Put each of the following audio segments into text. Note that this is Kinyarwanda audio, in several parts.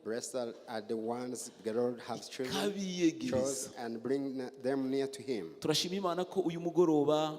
Blessed are the ones the Lord has chosen ikabiyegereza. and bring them near to him. Turashima Imana ko uyu mugoroba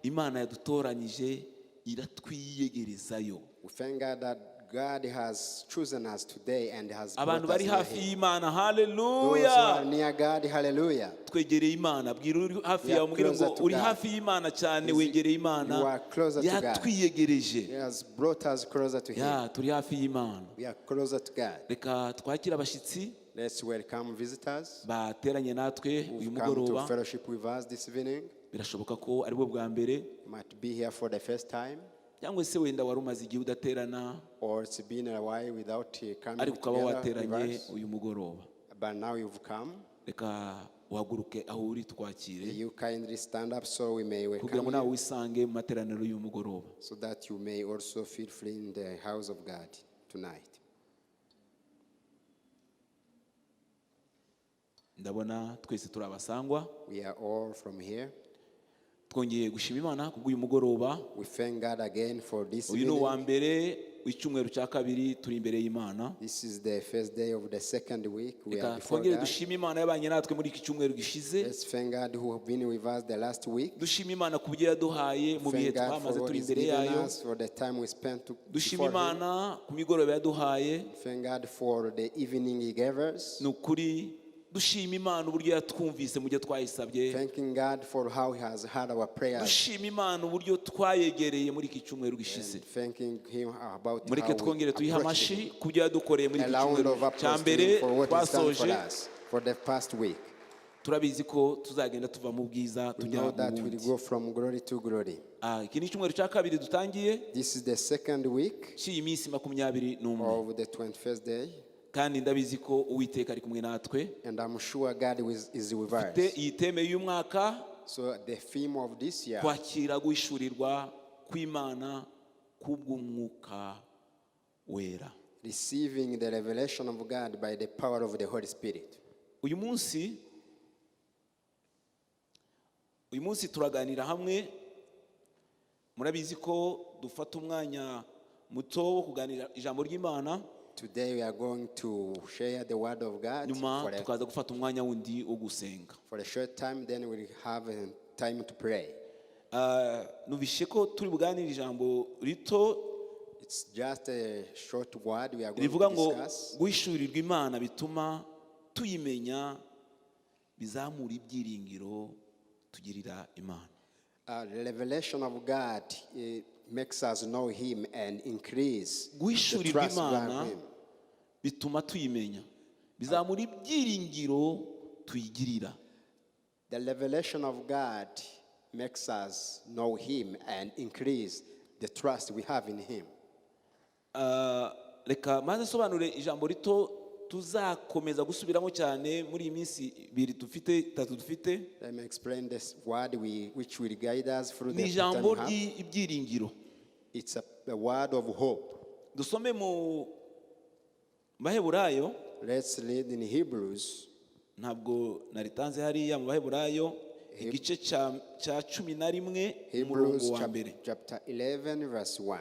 Imana yadutoranyije iratwiyegerezayo. We thank God that God has chosen us today and has brought Abantu us bari near hafi him. y'Imana, Those who are haleluya. near God, hallelujah. Twegereye Imana. Bwira uri hafi We are yawe mubwire ngo closer to uri God. hafi y'Imana cyane, You wegereye are Imana. closer to God. Yatwiyegereje. He has brought us closer to him. Ya, turi hafi y'Imana. We are closer to God. Reka twakire abashyitsi Let's welcome visitors bateranye natwe uyu who've come to mugoroba. fellowship with us this evening. Birashoboka ko ari bwo bwa mbere, You might be here for the first time, cyangwa se wenda wari umaze igihe udaterana or it's been a while without coming ariko ukaba together wateranye with us, uyu mugoroba. but now you've come. Reka uhaguruke aho uri twakire You kindly stand up so we may kugira ngo welcome nawe you, wisange mu materaniro y'uyu mugoroba. so that you may also feel free in the house of God tonight. Ndabona twese turi abasangwa. We are all from here. Twongeye gushima Imana kubw'uyu mugoroba. We thank God again for this Uyu ni uwa evening. mbere w'icyumweru cya kabiri turi imbere y'Imana. This is the first day of the second week. We are Reka before twongere God. dushime Imana yabanye natwe muri iki cyumweru gishize. Let's thank God who have been with us the last week. Dushime Imana ku byo yaduhaye mu bihe Thank God twamaze for what turi He's imbere given yayo. us, for the time we spent Dushime before Him. Imana ku migoroba yaduhaye. Thank God for the evening He gave us. Ni ukuri dushima Imana uburyo yatwumvise mu byo twayisabye. Thanking God for how He has heard our prayers. Dushima Imana uburyo twayegereye muri iki cyumweru gishize. And thanking Him about Mureke how we twongere tuyihe approached Him. amashi ku byo yadukoreye muri A iki round cyumweru of cya applause to mbere Him for what He's done for twasoje. us for the past week. Turabizi ko tuzagenda tuva mu bwiza We tujya know mu that we'll bundi. go from glory to glory. Iki ni icyumweru cya kabiri dutangiye This is the second week cy'iyi minsi 21 of the 21st day. kandi ndabizi ko Uwiteka ari kumwe natwe. And I'm sure God is with us. Iyi teme y'umwaka, So the theme of this year, kwakira guhishurirwa kw'Imana kubw'umwuka wera. receiving the revelation of God by the power of the Holy Spirit. Uyu munsi turaganira hamwe. Murabizi ko dufata umwanya muto wo kuganira ijambo ry'Imana, Today we are going to share the word of God nyuma tukaza gufata umwanya wundi wo gusenga. for a short time, then we'll have time to pray. Nuvishe ko turi buganira ijambo rito It's just a short word we are going rivuga to ngo discuss. guhishurirwa Imana bituma tuyimenya, bizamura ibyiringiro tugirira Imana. The revelation of God makes us know Him and increase the Guhishurirwa trust we have Imana in Him. bituma tuyimenya, bizamura ibyiringiro tuyigirira. The revelation of God makes us know Him and increase the trust we have in Him. Reka maze nsobanure ijambo rito tuzakomeza gusubiramo cyane muri iyi minsi itatu dufite. Let me explain this word which will guide us through Ni the ijambo time we have. ry'ibyiringiro. It's a word of hope. Dusome mu Baheburayo. Let's read in Hebrews. Ntabwo naritanze hariya mu Baheburayo igice cya 11 Hebrews umurongo wa mbere. chapter 11 verse 1.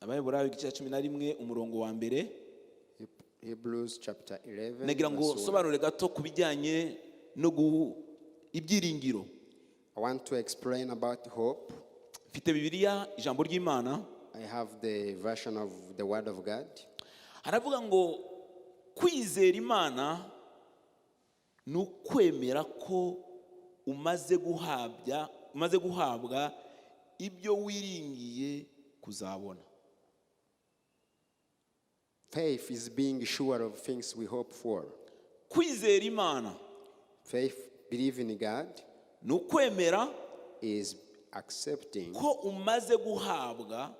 Abaheburayo igice cya 11 umurongo wa mbere. Hebrews chapter 11 Nagira ngo verse 1. sobanure gato kubijyanye no ibyiringiro. I want to explain about hope. Mfite Bibiliya ijambo ry'Imana. I have the version of the word of God. Haravuga ngo kwizera Imana ni ukwemera ko umaze guhabwa ibyo wiringiye kuzabona. Faith is being sure of things we hope for. Kwizera Imana, Faith, believing in God, ni ukwemera is accepting ko umaze guhabwa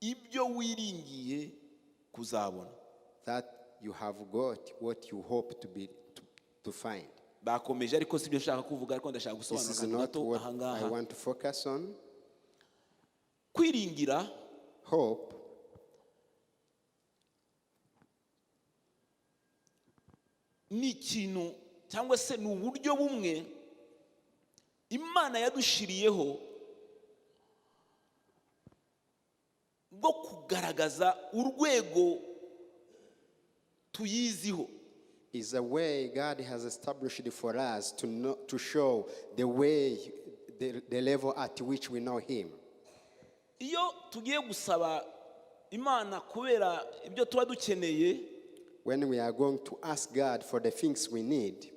ibyo wiringiye kuzabona. that you have got what you hope to find. Bakomeje ariko sibyo nshaka kuvuga, ariko ndashaka This gusobanura is akantu not gato what ahangaha. I want to focus on. Kwiringira Hope ni ikintu cyangwa se ni uburyo bumwe Imana yadushiriyeho bwo kugaragaza urwego tuyiziho. is a way God has established for us to know, to show the way, the level at which we know Him. Iyo tugiye gusaba Imana kubera ibyo tuba dukeneye, When we are going to ask God for the things we need,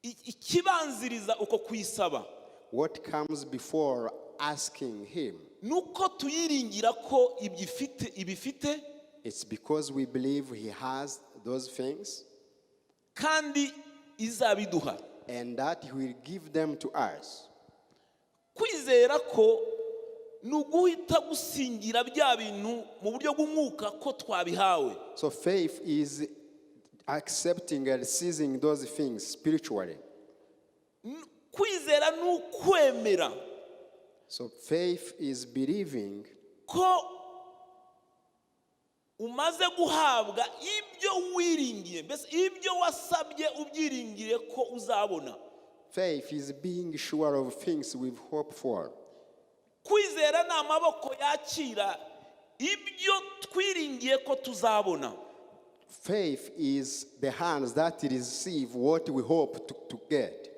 ikibanziriza uko kuyisaba what comes before asking Him? nuko tuyiringira ko ibifite It's because we believe He has those things kandi izabiduha. and that He will give them to us. Kwizera ko nuguhita gusingira bya bintu mu buryo bw'umwuka ko twabihawe. So faith is accepting and seizing those things spiritually. Kwizera n'ukwemera So faith is believing ko umaze guhabwa ibyo wiringiye, mbese ibyo wasabye ubyiringire ko uzabona. faith is being sure of things we've hoped for. Kwizera ni amaboko yakira ibyo twiringiye ko tuzabona. Faith is the hands that receive what we hope to get.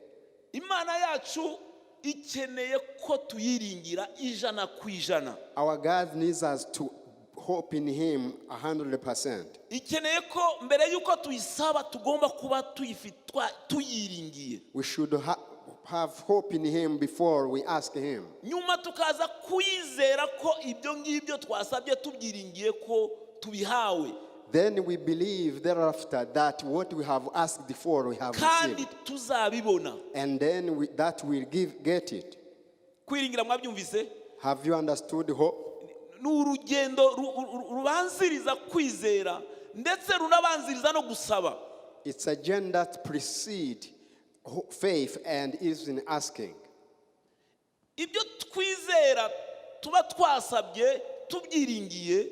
Imana yacu ikeneye ko tuyiringira ijana ku ijana. Our God needs us to hope in Him 100%. Ikeneye ko mbere yuko tuyisaba tugomba kuba tuyiringiye. We should have hope in Him before we ask Him. Nyuma tukaza kuyizera ko ibyo ngibyo twasabye tubyiringiye ko tubihawe. Then we believe thereafter that what we have asked before we have Kandi received. tuzabibona. And then that will get it. Kwiringira mwabyumvise? Have you understood hope? N'urugendo rubanziriza kwizera ndetse runabanziriza no gusaba. It's a journey that precedes faith and is in asking. Ibyo twizera tuba twasabye tubyiringiye,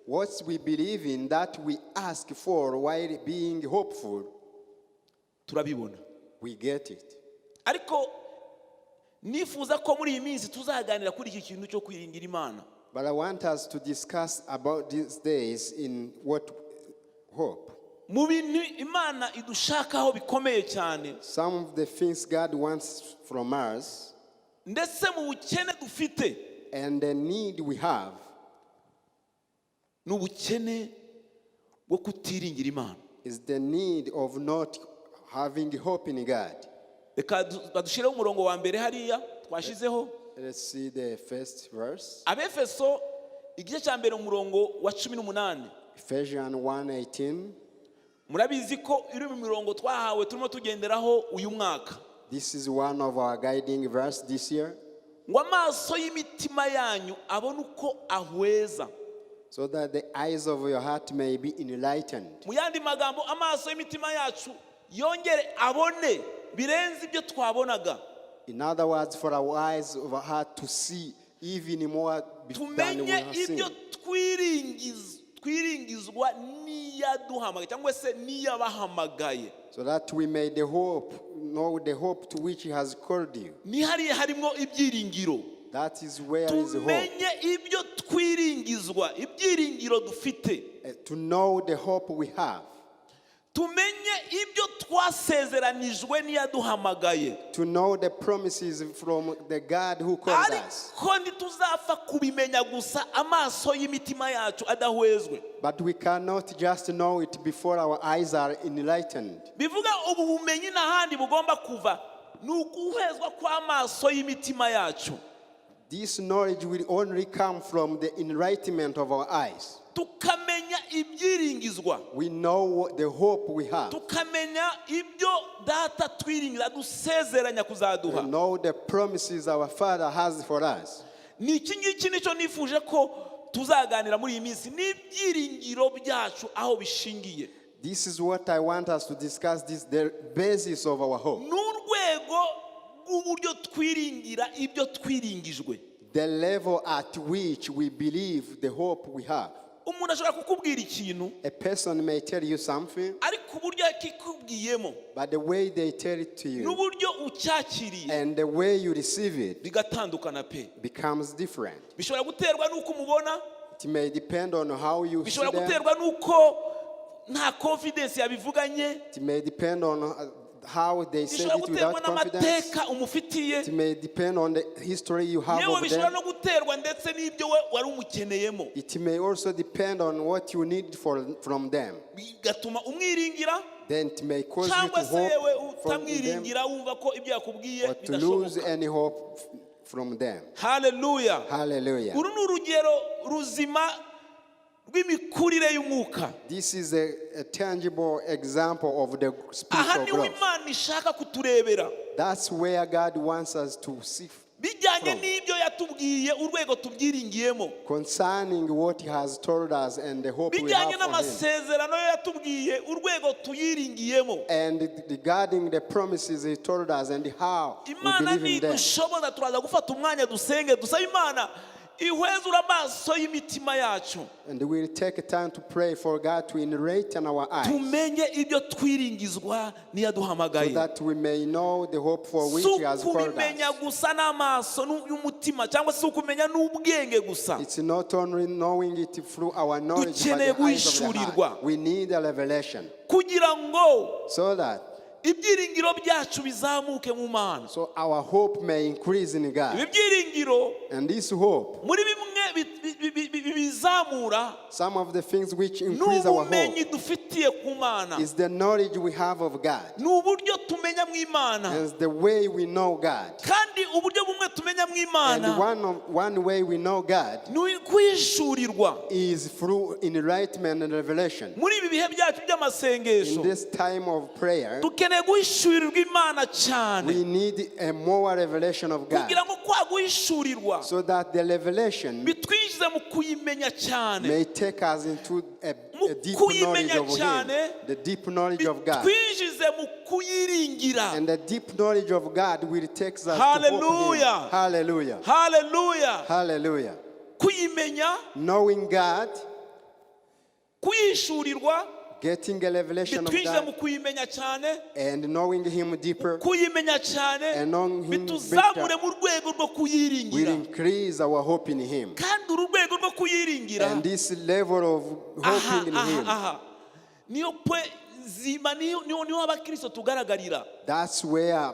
What we believe in that we ask for while being hopeful, turabibona. we get it. Ariko nifuza ko muri iyi minsi tuzaganira kuri iki kintu cyo kwiringira Imana. But I want us to discuss about these days in what hope. Mu bintu Imana idushakaho bikomeye cyane, Some of the things God wants from us ndetse mu bukene dufite, and the need we have n'ubukene bwo kutiringira Imana. is the need of not having hope in God. Reka badushireho umurongo wa mbere hariya twashizeho. Let's see the first verse. Abefeso igice cya mbere umurongo wa 18. Ephesians 1:18. Murabizi ko iri mu mirongo twahawe turimo tugenderaho uyu mwaka. This is one of our guiding verse this year. Ngo amaso y'imitima yanyu abone uko ahweza. So that the eyes of your heart may be enlightened. Mu yandi magambo, amaso y'imitima yacu yongere abone birenze ibyo twabonaga. In other words, for our eyes of our heart to see even more than we Tumenye have seen. ibyo twiringizwa n'iyaduhamagaye cyangwa se n'iyabahamagaye. So that we may know the hope to which He has called you. Ni hariya harimo ibyiringiro. That is where is hope. Tumenye ibyo twiringizwa, ibyiringiro dufite. To know the hope we have. Tumenye ibyo twasezeranijwe n'iyaduhamagaye. To know the promises from the God who called us. Ariko ntituzafa kubimenya gusa amaso y'imitima yacu adahwezwe. But we cannot just know it before our eyes are enlightened. Bivuga ubu bumenyi n'ahandi bugomba kuva ni uguhezwa kw'amaso y'imitima yacu. This knowledge will only come from the enlightenment of our eyes. Tukamenya ibyiringizwa. We know the hope we have. Tukamenya ibyo data twiringira dusezeranya kuzaduha. We know the promises our Father has for us. Ni iki ngiki nicyo nifuje ko tuzaganira muri iyi minsi, n'ibyiringiro byacu aho bishingiye. This is what I want us to discuss, the basis of our hope. N'urwego rw'uburyo twiringira ibyo twiringijwe. The level at which we believe the hope we have. Umuntu ashobora kukubwira ikintu, A person may tell you something, ariko uburyo yakikubwiyemo but the way they tell it to you n'uburyo ucyakiriye and the way you receive it bigatandukana pe. becomes different. Bishobora guterwa n'uko umubona, It may depend on how you see bishobora them. guterwa nuko nta confidence yabivuganye, It may depend on how they say bishobora it without guterwa confidence. n'amateka umufitiye, It may depend on the history you have yewe of bishobora them. no guterwa ndetse n'ibyo we wari umukeneyemo, It may also depend on what you need from them. bigatuma umwiringira Then it may cause you to cyangwa se yewe hope from them utamwiringira wumva ko ibyo yakubwiye or to lose bidashoboka. any hope from them. Haleluya. Hallelujah. Uru ni urugero ruzima rw'imikurire y'umwuka. This is a tangible example of the Aha spiritual niho growth. Imana ishaka kuturebera, That's where God wants us to see bijyanye from. n'ibyo yatubwiye urwego tubyiringiyemo, Concerning what He has told us and the hope we bijyanye have for Him. n'amasezerano yo yatubwiye urwego tuyiringiyemo. And regarding the promises He told us and how we Imana believe in them. nidushoboza turaza gufata umwanya dusenge dusabe Imana ihwezura amaso y'imitima yacu, And we'll take time to pray for God to enlighten our eyes tumenye ibyo twiringizwa so niyaduhamagaye. that we may know the hope for which He has called Kubimenya us. gusa n'amaso y'umutima cyangwa se ukumenya n'ubwenge gusa, It's not only knowing it through our knowledge, but Dukeneye the eyes of the guhishurirwa. heart. We need a revelation kugira ngo so that ibyiringiro byacu bizamuke mu Mana. so our hope may increase in Ibi God. byiringiro And this hope, muri bimwe bizamura some of the things which increase our hope, n'ubumenyi dufitiye ku Mana, is the knowledge we have of God. ni uburyo tumenya mu Imana, It's the way we know God. kandi uburyo bumwe tumenya mu And Imana one way we know God ni kwishurirwa. is through enlightenment and revelation. Muri ibi bihe byacu by'amasengesho In this time of prayer, dukeneye guhishurirwa Imana cyane, we need a more revelation of God kugira ngo kwa guhishurirwa so that the revelation bitwinjize mu kuyimenya cyane, may take us into a deep Kuyimenya knowledge of Him, cyane, the deep knowledge of God. bitwinjize mu kuyiringira. And the deep knowledge of God will take us to hope Hallelujah. Him. Hallelujah. Haleluya. Hallelujah. Kuyimenya, Knowing God, kuyihishurirwa, getting a revelation of bitwinjize mu God, kuyimenya cyane, and knowing Him deeper kuyimenya cyane, and knowing Him bituzamure better mu rwego rwo will kuyiringira. increase our hope in Him. Kandi uru rwego rwo kuyiringira, And this level of hoping in Him, niyo pwe zima, niho abakristo tugaragarira, that's where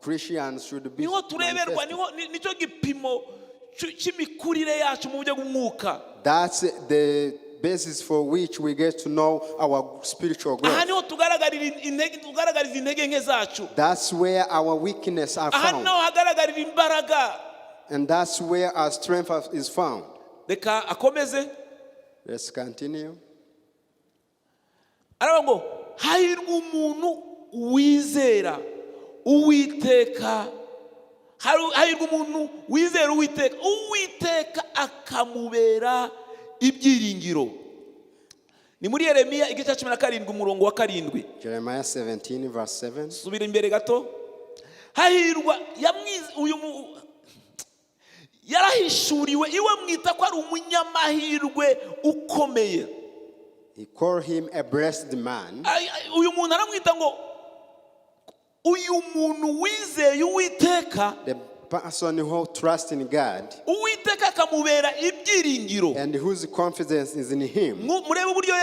Christians should be niho tureberwa, manifested. nicyo gipimo cy'imikurire yacu mu buryo bw'umwuka. That's the basis for which we get to know our spiritual Aha growth. niho tugaragariza intege nke zacu, That's where our weakness are aha found. naho hagaragarira imbaraga. And that's where our strength is found. Reka akomeze Let's continue. aravuga ngo hahirwa umuntu wizera Uwiteka, hahirwa umuntu wizera Uwiteka, Uwiteka akamubera ibyiringiro. Ni muri Yeremiya igice cya 17 umurongo wa 7. Jeremiah 17 verse 7. Subira imbere gato. Hahirwa yarahishuriwe iwe mwita ko ari umunyamahirwe ukomeye. He called him a blessed man. Uyu muntu aramwita ngo uyu muntu wizeye Uwiteka, The person who trusts in God Uwiteka akamubera ibyiringiro. and whose confidence is in Him. Murebe uburyo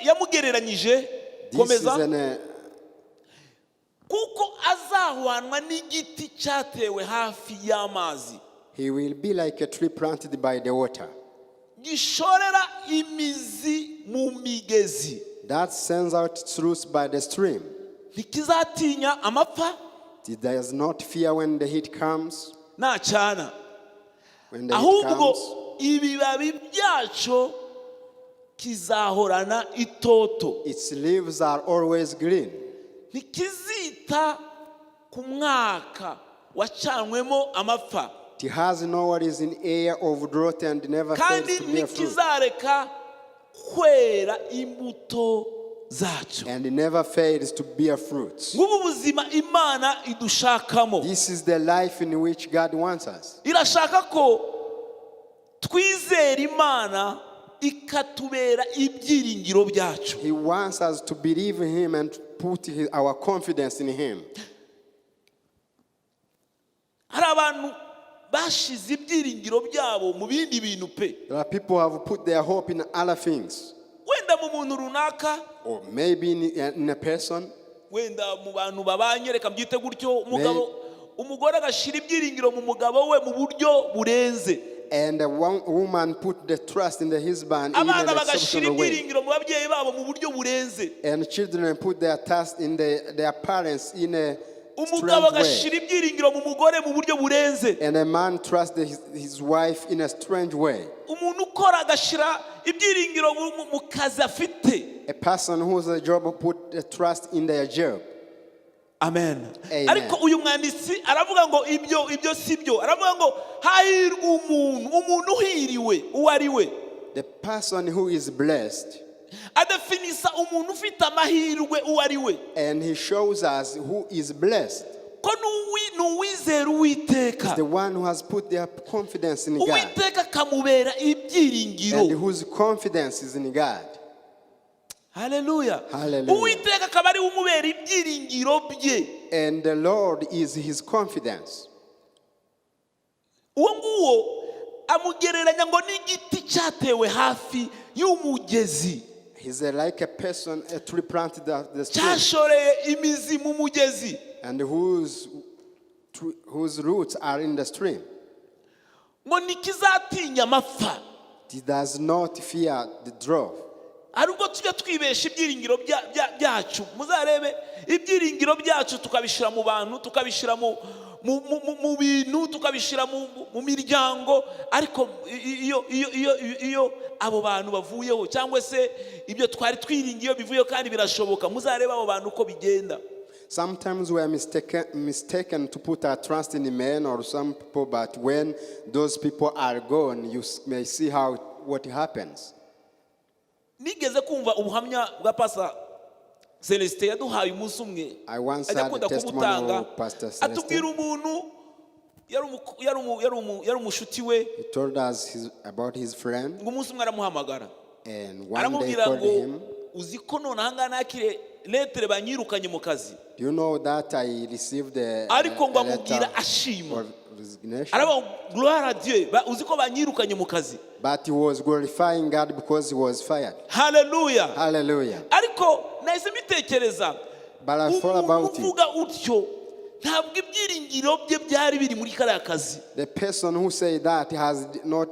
yamugereranyije. This is Komeza. Kuko azahwanwa n'igiti cyatewe hafi y'amazi, he will be like a tree planted by the water gishorera imizi mu migezi, that sends out roots by the stream. ntikizatinya amapfa It does not fear when the heat comes. nacyana, When the heat ahubwo comes, ibibabi byaco kizahorana itoto, its leaves are always green. ntikizita ku mwaka wacanwemo amapfa, It has no worries in air of drought and never fails kandi to bear fruit. ntikizareka kwera imbuto zacu. And it never fails to bear fruits. Ngubu buzima Imana idushakamo, This is the life in which God wants us. irashaka ko twizera Imana ikatubera ibyiringiro byacu. He wants us to believe in Him and put our confidence in Him. Hari abantu bashize ibyiringiro byabo mu bindi bintu pe. There are people who have put their hope in other things. Wenda mu muntu runaka, Or maybe in a person. wenda mu bantu babanye, reka mbyite gutyo, umugore agashira ibyiringiro mu mugabo we mu buryo burenze. And a woman put the trust in the husband in Abana an bagashira exceptional way. ibyiringiro mu babyeyi babo mu buryo burenze. And children put their trust in their parents in a Umugabo strange way. agashira ibyiringiro mu mugore mu buryo burenze. And a man trusts his wife in a strange way. Umuntu ukora agashira ibyiringiro mu kazi afite. A person who's a job put the trust in their job. Amen. Amen. Ariko uyu mwanditsi aravuga ngo ibyo sibyo. Aravuga ngo hahirwa umuntu uhiriwe uwo ari we. The person who is blessed. Adefinisa umuntu ufite amahirwe uwo ari we. And he shows us who is blessed. Ko n'uwizera Uwiteka. The one who has put their confidence in God. Uwiteka kamubera ibyiringiro. And whose confidence is in God. Hallelujah. Hallelujah. Uwiteka akaba ari umubera ibyiringiro bye. And the Lord is his confidence. Uwo nguwo amugereranya ngo n'igiti cyatewe hafi y'umugezi. He's like a person, a tree planted at the stream. Cyashoreye imizi mu mugezi. And whose roots are in the stream. Ngo nikizatinya amapfa. He does not fear the drought. Arubwo tujya twibesha ibyiringiro byacu. Muzarebe ibyiringiro byacu tukabishira mu bantu, tukabishira mu bintu, tukabishira mu miryango, ariko iyo abo bantu bavuyeho cyangwa se ibyo twari twiringiye bivuyeho kandi birashoboka. Muzarebe abo bantu uko bigenda. Sometimes we are mistaken to put our trust in men or some people, but when those people are gone, you may see what happens. Nigeze kumva ubuhamya bwa Pastor Celestin yaduhaye umunsi umwe. I once had a testimony of Pastor Celestin. Atubwira umuntu yari umushuti we. He told us about his friend. Ngo umunsi umwe aramuhamagara. And one day called him. Uzi ko none ahanga nakire letere banyirukanye mu kazi. Do you know that I received a Ariko ngo letter amubwira ashima. of resignation? Araba gloire à Dieu. Uzi ko banyirukanye mu kazi. But he was glorifying God because he was fired. Hallelujah. Hallelujah. Ariko nahise mbitekereza. But I thought about it. Uvuga utyo ntabwo ibyiringiro bye byari biri muri kariya kazi. The person who said that has not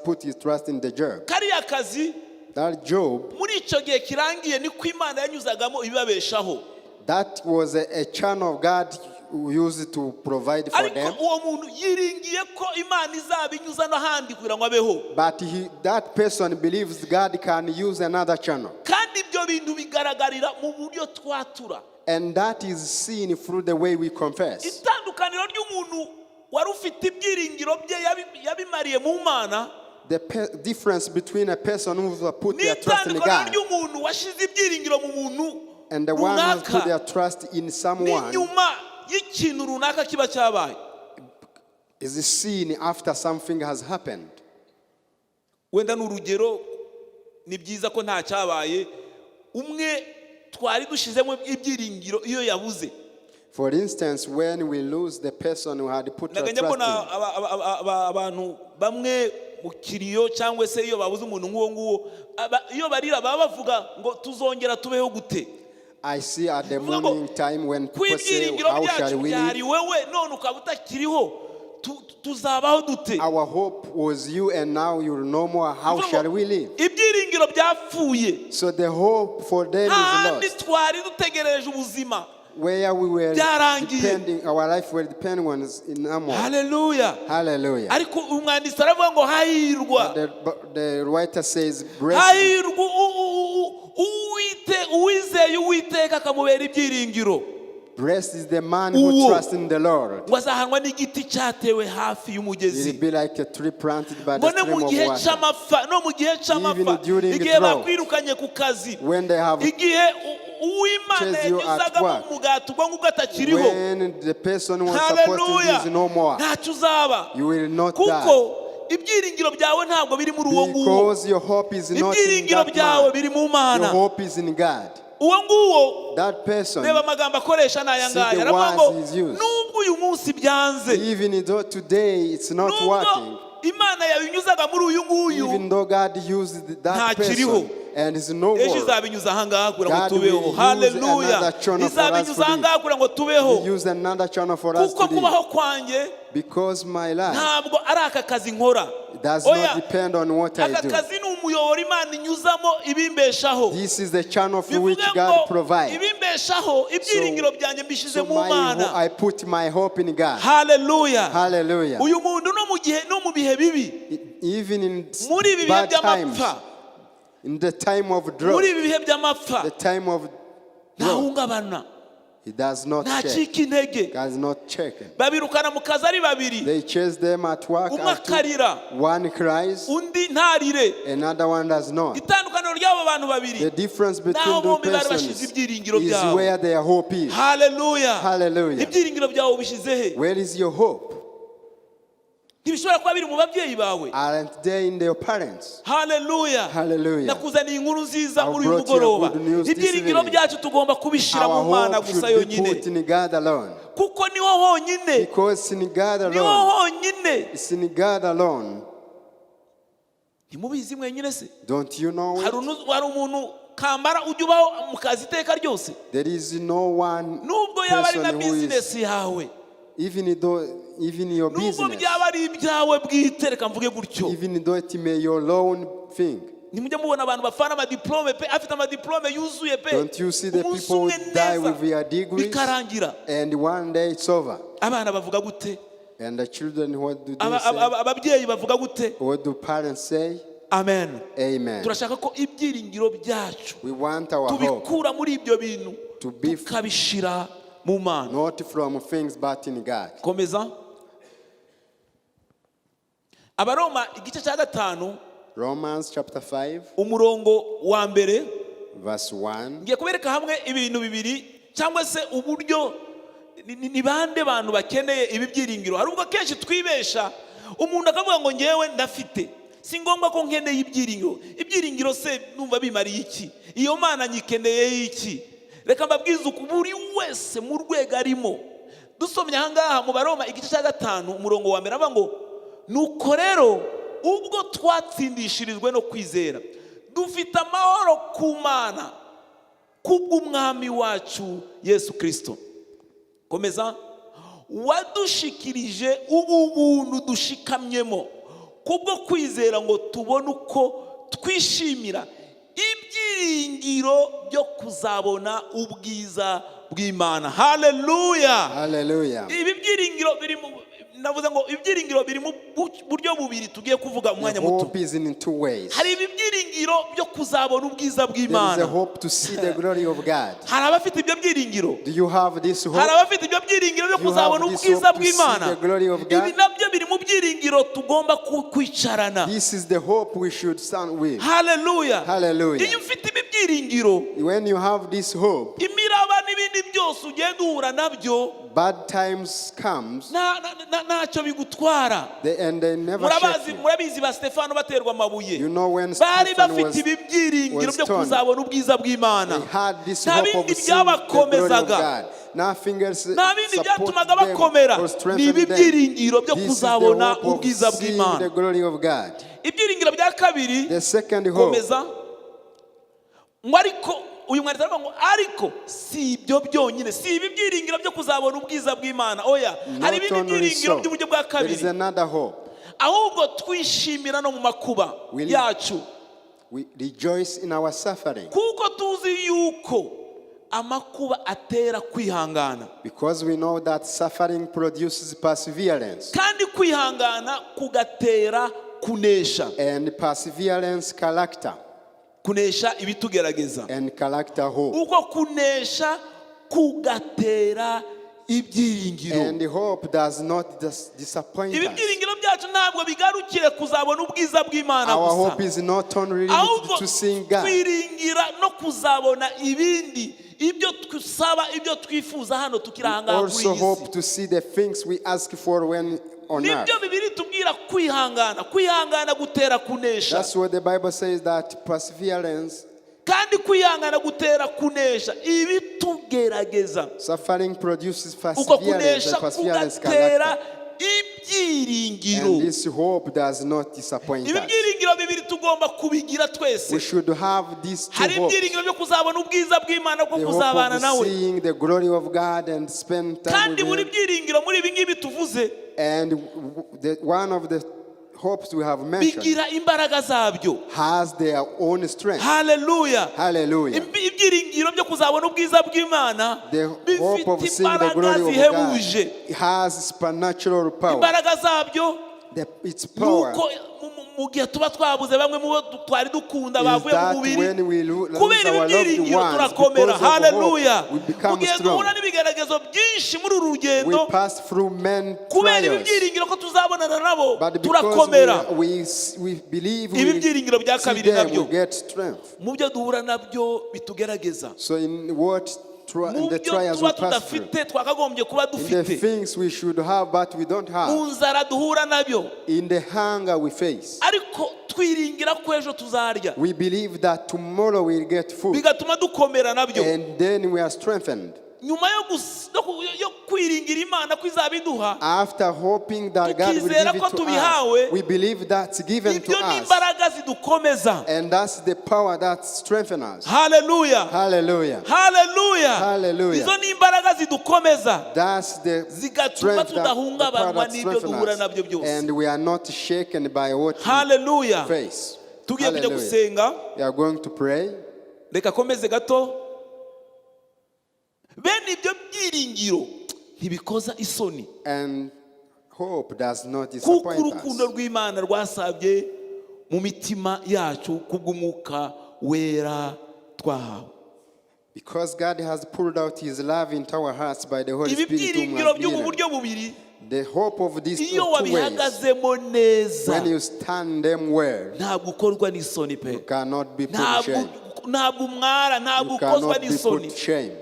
put his trust in the job. Kariya kazi, That job, muri icyo gihe kirangiye niko Imana yanyuzagamo ibabeshaho. that was a channel of God who used to provide for them. Ariko uwo muntu yiringiye ko Imana izabinyuza n'ahandi kugira ngo abeho. But that person believes God can use another channel. Kandi ibyo bintu bigaragarira mu buryo twatura. And that is seen through the way we confess. Itandukaniro ry'umuntu wari ufite ibyiringiro bye yabimariye mu Mana. The difference between a person who put their trust in God ry'umuntu washize ibyiringiro mu muntu and the one who put their trust in someone n'inyuma y'ikintu runaka kiba cyabaye. is seen after something has happened. Wenda n'urugero ni byiza ko nta cyabaye, umwe twari dushizemo ibyiringiro iyo yabuze. For instance, when we lose the person who had put their trust in, abantu bamwe mu kiriyo cyangwa se iyo babuze umuntu nk'uwo nguwo, iyo barira baba bavuga ngo tuzongera tubeho gute. I see at the morning time when people say, how shall we live? Our hope was you and now you're no more. How shall we live? So the hope for them is lost. Where we were depending, our life were depending on no more. Hallelujah. Hallelujah. The writer says, blessed is the man who trusts in the Lord. He will be like a tree planted by the stream of water. Even during the drought, when they have chased you at work, when the person who was supposed to use no more, you will not die. Because your hope is not in that man. Your hope is in God. That person, see the words he's used. uyu munsi byanze, even though today it's not nubwo working, Imana yabinyuzaga muri uyu nguyu, even though God used that person and is no ejo more, izabinyuza ahangaha kugira ngo God tubeho. will use Haleluya. another channel for us Izabinyuza to ahangaha kugira ngo tubeho, He use another channel for us kuko to live. kubaho kwanjye Because my life ntabwo ari aka kazi nkora. does Oya, not depend on what I aka do. kazi ni umuyoboro Imana inyuzamo ibimbeshaho. This is the channel through which Bivuge God ngo provides. ibimbeshaho, ibyiringiro byanjye mbishize So mu Mana. I put my hope in God. Haleluya. Hallelujah. Uyu muntu no mu bihe bibi, Even in muri ibi bihe bad times, by'amapfa, in the time of drought, muri ibi bihe by'amapfa, the time of drought, ntahungabana, He does not check. ntacika intege. Does not check. Babirukana mu kazi ari babiri, They chase them at work. umwe At akarira, one cries, undi ntarire. another one does not. Itandukaniro ry'abo bantu babiri, The difference naho between the bombi bari persons bashize ibyiringiro is byabo. where their hope is. Haleluya. Hallelujah. Ibyiringiro byawe ubishize he? Where is your hope? Ntibishobora kuba biri mu babyeyi bawe. Aren't they in their parents? Haleluya. Hallelujah. Nakuzaniye inkuru nziza I muri uyu brought you a mugoroba. good news this Ibyiringiro evening. byacu tugomba kubishyira mu Our Mana hope gusa should be yonyine, put in God alone. kuko niho honyine, Because in God niho alone, honyine. it's in God alone. Ntimubizi mwenyine se? Don't you know it? Hari umuntu kambara ujya ubaho mu kazi iteka ryose, There is no one nubwo yaba ari na person who is, bizinesi yawe, even your nubwo business, byaba ari ibyawe bwite, reka mvuge gutyo. even though it may your own thing. Nimujya mubona abantu bafana amadiplome pe, afite amadiplome yuzuye pe, Don't you see the umunsi people who umwe die neza with their degrees bikarangira. and one day it's over? Abana bavuga gute? And the children, what do they say? Ababyeyi bavuga gute? What do parents say? Amen. Amen. Turashaka ko ibyiringiro byacu We want our hope tubikura muri ibyo bintu to be tukabishira mu Mana. not from things but in God. Komeza. Abaroma igice cya 5 Romans chapter 5 umurongo wa mbere, verse 1. ngiye kubereka hamwe ibintu bibiri cyangwa se uburyo ni bande bantu bakeneye ibi byiringiro. Hari ubwo kenshi twibesha, umuntu akavuga ngo ngewe ndafite, si ngombwa ko nkeneye ibyiringiro. Ibyiringiro se numva bimariye iki? Iyo Mana nyikeneye iki? Reka mbabwize uko buri wese mu rwego arimo. Dusomye ahangaha mu Baroma igice cya 5 umurongo wa mbere avuga ngo, nuko rero ubwo twatsindishirijwe no kwizera, dufite amahoro ku Mana kubw'umwami wacu Yesu Kristo. Komeza. Wadushikirije ubu buntu dushikamyemo kubwo kwizera ngo tubone uko twishimira ibyiringiro byo kuzabona ubwiza bw'Imana. Haleluya. Hallelujah. Ibi byiringiro biri mu, navuze ngo ibyiringiro biri mu buryo bubiri tugiye kuvuga umwanya The muto. hope is in two ways. Hari ibi byiringiro byo kuzabona ubwiza There is a bw'Imana. hope to see the glory of God. Hari abafite ibyo byiringiro. Do you have this hope? Hari abafite ibyo byiringiro byo You kuzabona have this ubwiza hope to see bw'Imana. the glory of Ibi God? nabyo biri mu byiringiro tugomba kwicarana. This is the hope we should stand with. Haleluya. Hallelujah. Iyo ufite ibi byiringiro, When you have this hope, imiraba n'ibindi byose ugenda uhura nabyo bad times comes, ntacyo bigutwara. and they never shake you. Murabizi ba Stefano baterwa amabuye, You know when bari Stephen bafite ibi byiringiro was byo stoned, kuzabona ubwiza bw'Imana. they had this Nta hope bindi of seeing the glory of byabakomezaga, God. Nothing else nta bindi support byatumaga them bakomera. or Ni strengthen ibi them. byiringiro byo This is the kuzabona hope of ubwiza seeing bw'Imana. the glory of God. Ibyiringiro bya kabiri, The second hope, komeza ngo ariko uyu mwanditsi aravuga ngo ariko si ibyo byonyine, si ibi byiringiro byo kuzabona ubwiza bw'Imana. Oya, hari not ibindi only byiringiro so, by'uburyo bwa there is kabiri, another hope. ahubwo twishimira no mu makuba yacu, We rejoice in our suffering kuko tuzi yuko amakuba atera kwihangana, because we know that suffering produces perseverance, kandi kwihangana kugatera kunesha, and perseverance character, kunesha ibitugerageza, and character hope. uko kunesha kugatera ibyiringiro. And hope does not disappoint Ibi us. byiringiro byacu ntabwo bigarukire kuzabona ubwiza bw'Imana Our gusa, hope is not only ahubwo limited to seeing God. twiringira no kuzabona ibindi, ibyo twusaba, ibyo twifuza hano tukiri ahangaha kuri Also iyi hope si. to see the things we ask for when on earth. Nibyo Bibiri tubwira kwihangana gutera kunesha. That's what the Bible says, that perseverance kandi kwihangana gutera kunesha ibitugerageza. Suffering produces Uko perseverance, kunesha and perseverance kugatera character. ibyiringiro. And this hope does not disappoint Ibi us. byiringiro bibiri tugomba kubigira twese. We should have these two Hari hopes. ibyiringiro byo kuzabona ubwiza bw'Imana bwo The kuzabana hope of nawe. seeing the glory of God and spend time Kandi with buri Him. byiringiro muri ibi ngibi tuvuze And one of the hopes we have mentioned bigira imbaraga zabyo. has their own strength. Hallelujah. Hallelujah. Ibyiringiro byo kuzabona ubwiza bw'Imana The hope of bifite seeing the imbaraga glory of zihebuje. God has supernatural power. Imbaraga zabyo Its power nuko mu gihe tuba twabuze bamwe mu bo twari dukunda is bavuye mu that mubiri, when we lose kubera our loved ibyiringiro ones, turakomera. because of Hallelujah. hope, we Mu become gihe strong. duhura n'ibigeragezo byinshi muri uru We rugendo, pass through many kubera trials. ibyiringiro ko tuzabonana nabo But because turakomera. we believe Ibi we byiringiro bya see kabiri them, nabyo we get strength. mu byo duhura nabyo bitugerageza, So in what mu the byo trials we tuba pass through, tudafite twakagombye kuba in the dufite, things we should have but we don't mu have, nzara duhura nabyo, in the hunger we face, ariko twiringira ko ejo tuzarya, we believe that tomorrow we'll get food, bigatuma dukomera nabyo. and then we are strengthened. Nyuma yo kwiringira Imana ko izabiduha, After hoping that God will tukizera give ko it to tubihawe, us, we believe that's given to ibyo ni us, imbaraga zidukomeza. and that's the power that strengthens us. Hallelujah. Hallelujah. Hallelujah. Hallelujah. Izo ni imbaraga zidukomeza, That's the zigatuma strength the tudahungabanywa power that n'ibyo duhura strengthens nabyo us, byose. and we are not shaken by what we Hallelujah. face. Tugiye kujya Hallelujah. gusenga, We are going to pray. reka komeze gato. Bene ibyo byiringiro ntibikoza isoni, And hope does not kuko disappoint urukundo us. rw'Imana rwasabye mu mitima yacu kubw'umwuka wera twahawe. Because God has poured out His love into our hearts by the Holy Ibi Spirit whom byiringiro has by'ubu given. buryo bubiri, The hope of these two iyo ways, wabihagazemo neza, when you stand them well, ntabwo ukorwa n'isoni pe, you cannot be put to shame. ntabwo umwara, ntabwo You ukozwa cannot be n'isoni. put to shame.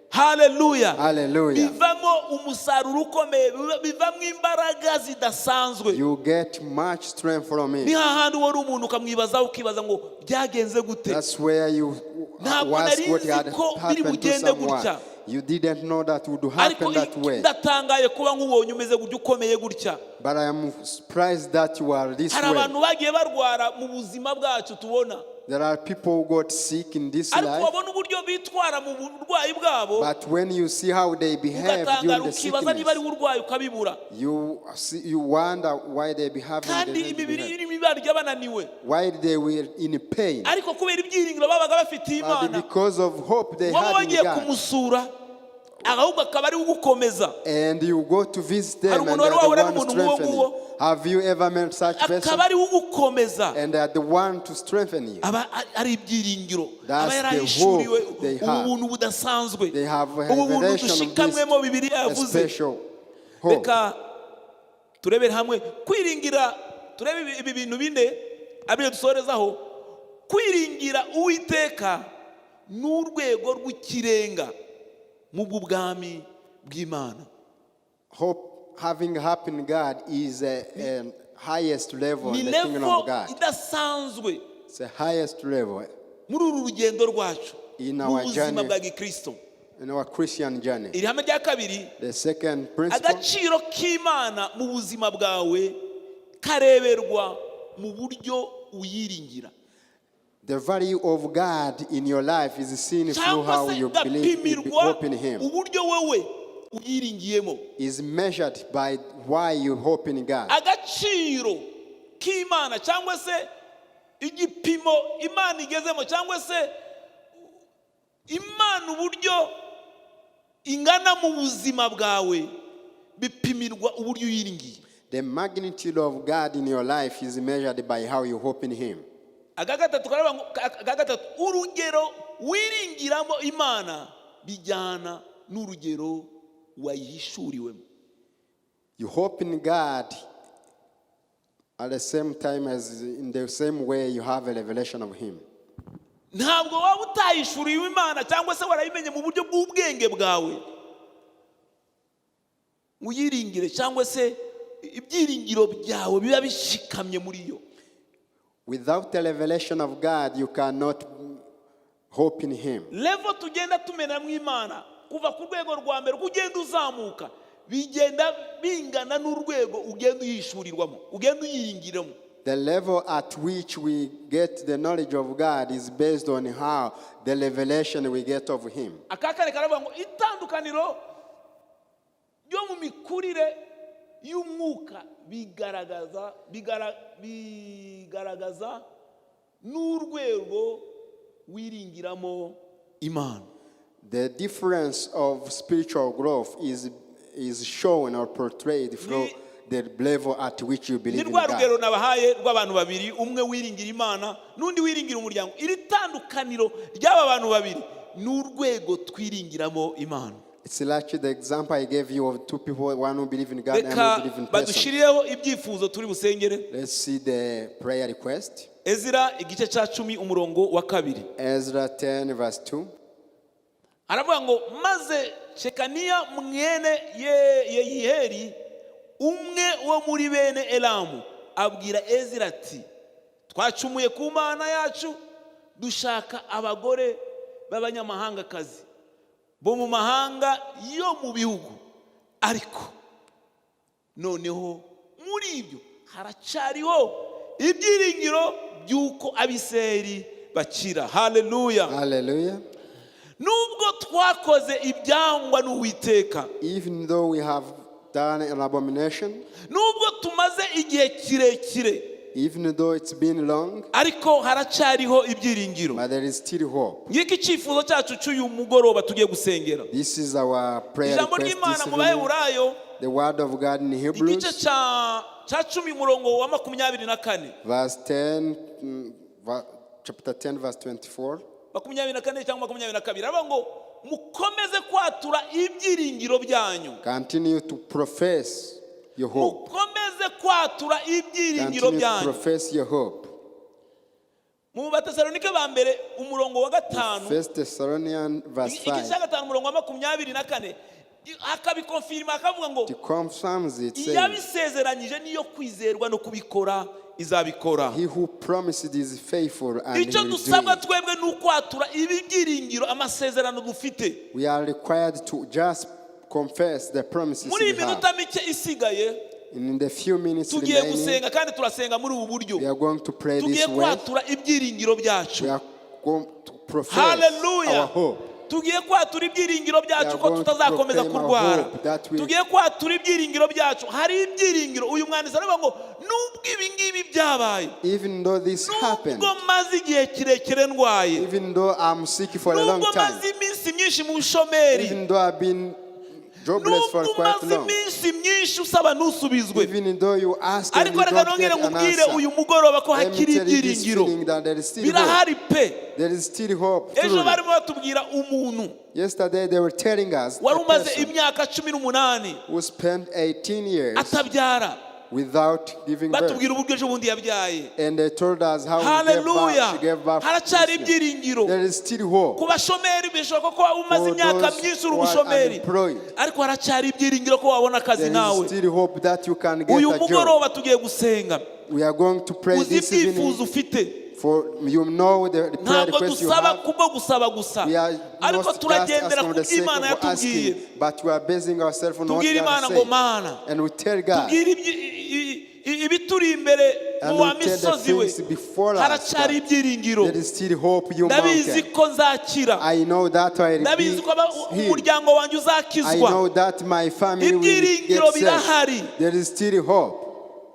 Hallelujah. Hallelujah. Bivamo umusaruro ukomeye, bivamo imbaraga zidasanzwe. You get much strength from Ni it. hahandi wari umuntu ukamwibazaho ukibaza ngo byagenze gute. That's where you Ntabwo ask nari what nzi had ko biri happened to bugende someone. gutya. You didn't know that would Ariko happen that way. ndatangaye kuba nk'ubonye umeze gutya ukomeye gutya. But I am surprised that you are this Hari way. abantu bagiye barwara mu buzima bwacu tubona, There are people who got sick in this ariko life, wabona uburyo bitwara mu burwayi bwabo, but when you see how they behave ugatangara during the ukibaza niba ari sickness, urwaye ukabibura. you wonder why they behave the Kandi way they imibiri behave. irimo ibarya bananiwe, Why they were in pain. ariko kubera ibyiringiro babaga bafitiye But Imana, because of hope they waba had in bagiye God. kumusura ahubwo akaba ari ugukomeza. And you go to visit Hari them and umuntu they're wari the wahura one to n'umuntu nk'uwo strengthen nguwo, you. Have you ever met such person? akaba ari ugukomeza. And they're the one to strengthen you. Aba ari ibyiringiro, That's aba the yarahishuriwe hope they ubu have. buntu budasanzwe, They have a ubu buntu revelation of dushikamwemo this, Bibiliya a yavuze. special hope. Reka turebere hamwe kwiringira, turebe ibi bintu bine abiye dusorezaho. Kwiringira Uwiteka n'urwego rw'ikirenga mu bw'ubwami bw'Imana. Hope having happened in God is a highest level Ni in the kingdom level of God. idasanzwe It's the highest level muri uru rugendo rwacu in mu our buzima journey, bwa gikristo. in our Christian journey. Iri hame rya kabiri, The second principle, agaciro k'Imana mu buzima bwawe kareberwa mu buryo uyiringira, the value of God in your life is seen through cyangwa how se you believe, gapimirwa hope in Him. uburyo wowe uyiringiyemo. Is measured by why you hope in God. Agaciro k'Imana cyangwa se igipimo Imana igezemo, cyangwa se Imana uburyo ingana mu buzima bwawe bipimirwa uburyo uyiringiye. The magnitude of God in your life is measured by how you hope in Him. Agagatatu karaba ngo agagatatu, urugero wiringiramo Imana bijyana n'urugero wayihishuriwemo. You hope in God at the same time as in the same way you have a revelation of Him. Ntabwo waba utayishuriwe Imana cyangwa se warayimenye mu buryo bw'ubwenge bwawe uyiringire, cyangwa se ibyiringiro byawe biba bishikamye muri yo. Without the revelation of God, you cannot hope in him. Level tugenda tumena mu Imana kuva ku rwego rwa mbere kugenda uzamuka bigenda bingana n'urwego ugenda uyishurirwamo ugenda uyiringiramo. The level at which we get the knowledge of God is based on how the revelation we get of him. Akakane karavuga ngo itandukaniro ryo mu mikurire y'umwuka bigaragaza n'urwego wiringiramo Imana. The difference of spiritual growth is shown or portrayed through the level at which you believe in God. Nirwarugero nabahaye rw'abantu babiri umwe wiringira Imana n'undi wiringira umuryango. Iri tandukaniro ry'aba bantu babiri n'urwego twiringiramo Imana. It's like the example I gave you of two people, one who believe in God and one who believe in person. Badushiriyeho ibyifuzo turi busengere. Let's see the prayer request. Ezra igice cya 10 umurongo wa 2. Ezra 10 verse 2. Aravuga ngo maze Shekaniya mwene Yehiyeli umwe wo muri bene Elamu abwira Ezra ati twacumuye ku Mana yacu dushaka abagore b'abanyamahangakazi bo mu mahanga yo mu bihugu ariko noneho muri ibyo haracariho ibyiringiro by'uko Abisirayeli bakira. Hallelujah. Hallelujah. Nubwo twakoze ibyangwa n'Uwiteka, even though we have done an abomination, nubwo tumaze igihe kirekire, even though it's been long, ariko haracariho ibyiringiro. but there is still hope. Ngiki cyifuzo cyacu cy'uyu mugoroba tugiye gusengera. This is our prayer Ijambo request ry'Imana this mu evening. Baheburayo The word of God in igice Hebrews cya 10 umurongo wa 24, verse 10, chapter 10 verse 24. 24 cyangwa 22 aravuga ngo mukomeze kwatura ibyiringiro byanyu. Continue to profess your hope. Mukomeze kwatura ibyiringiro Continue to byanyu. profess your hope. Mu Batesalonike ba mbere umurongo wa 5, 1 Thessalonians verse igice cya 5. 5 umurongo wa 24 akabikonfirma akavuga ngo It confirms it, saying, iyabisezeranyije niyo kwizerwa no kubikora izabikora. he who promised is faithful and he Icyo will do dusabwa it. twebwe ni ukwatura ibibyiringiro amasezerano dufite. We are required to just confess the promises Muri we iyi have. minota mike isigaye In the few minutes tugiye remaining, gusenga kandi turasenga muri ubu buryo. we are going to pray Tugiye this way. kwatura ibyiringiro byacu. We are going to profess Hallelujah. our hope. Tugiye kwatura ibyiringiro byacu ko going to tutazakomeza proclaim our kurwara. hope that we- Tugiye kwatura ibyiringiro byacu. Hari ibyiringiro uyu mwanditsi aravuga ngo nubwo ibi ngibi byabaye, Even though this happened, nubwo maze igihe kirekire ndwaye, even though I'm sick for a long nubwo time, maze iminsi myinshi mu bushomeri, even though I've been jobless for nubwo quite maze long, iminsi myinshi usaba ntusubizwe, even though you ask and ariko you reka don't get nongere an nkubwire uyu answer, mugoroba ko let me hakiri tell you this ibyiringiro. feeling that there is still hope. Birahari pe. There is still hope. Ejo truly. barimo batubwira umuntu Yesterday they were telling us wari a umaze person imyaka 18 who spent 18 years atabyara, without giving birth. batubwira uburyo ejo bundi yabyaye. And they told us how Hallelujah. she gave birth. Haracari this year. ibyiringiro. There is still hope. Ku bashomeri bishoboka ko umaze For imyaka those myinshi uri who are umushomeri, unemployed, ariko haracari ibyiringiro ko wabona akazi there nawe. is still hope that you can get Uyu a job. mugoroba tugiye gusenga. We are going to pray Uzi this ibyifuzo evening. ufite. For you know the prayer Ntabwo request you dusaba have. kubwo gusaba gusa, We are ariko not just turagendera asking ku for the sake by'Imana of yatubwiye. asking, but we are basing ourselves on what Tubwire God Imana ngo said. Mana, And we tell God, tubwire ibituri imbere mu and wa we tell the misozi we, things before us, haracari that ibyiringiro. there is still hope, you Ndabizi mountain. ko nzakira, I know that I will ndabizi ko be healed. umuryango wanjye I uzakizwa. know that my family will Ibyiringiro get birahari. saved. There is still hope.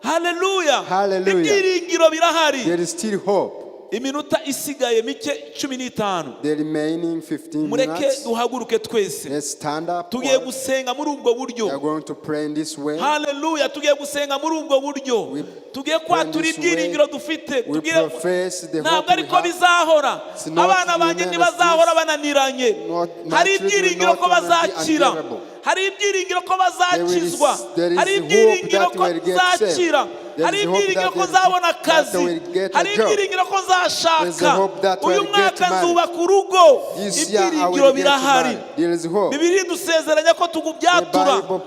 Hallelujah. Hallelujah. Ibyiringiro birahari. There is still hope. Iminota isigaye mike 15. The remaining 15 Mureke minutes, duhaguruke twese. let's stand up. Tugiye We gusenga muri ubwo buryo. are going to pray in this way. Hallelujah. Tugiye gusenga muri ubwo buryo. Tugiye kwatura ibyiringiro dufite. We Tugiye profess the ntabwo hope we ariko have. bizahora. It's not Abana banjye human ntibazahora bananiranye. Not- Hari naturally ibyiringiro not ko gonna be bazakira. unbearable. Hari ibyiringiro ko bazakizwa. There is Hari hope ibyiringiro that ko will get nzakira. There Hari is hope ibyiringiro that ko will- nzabona that akazi. will get a Hari job. ibyiringiro ko There is nzashaka. hope that Uyu will get mwaka married. nzubaka urugo. This year I Ibyiringiro will get birahari. married. There is hope. Bibiri dusezeranya ko tugubyatura. The Bible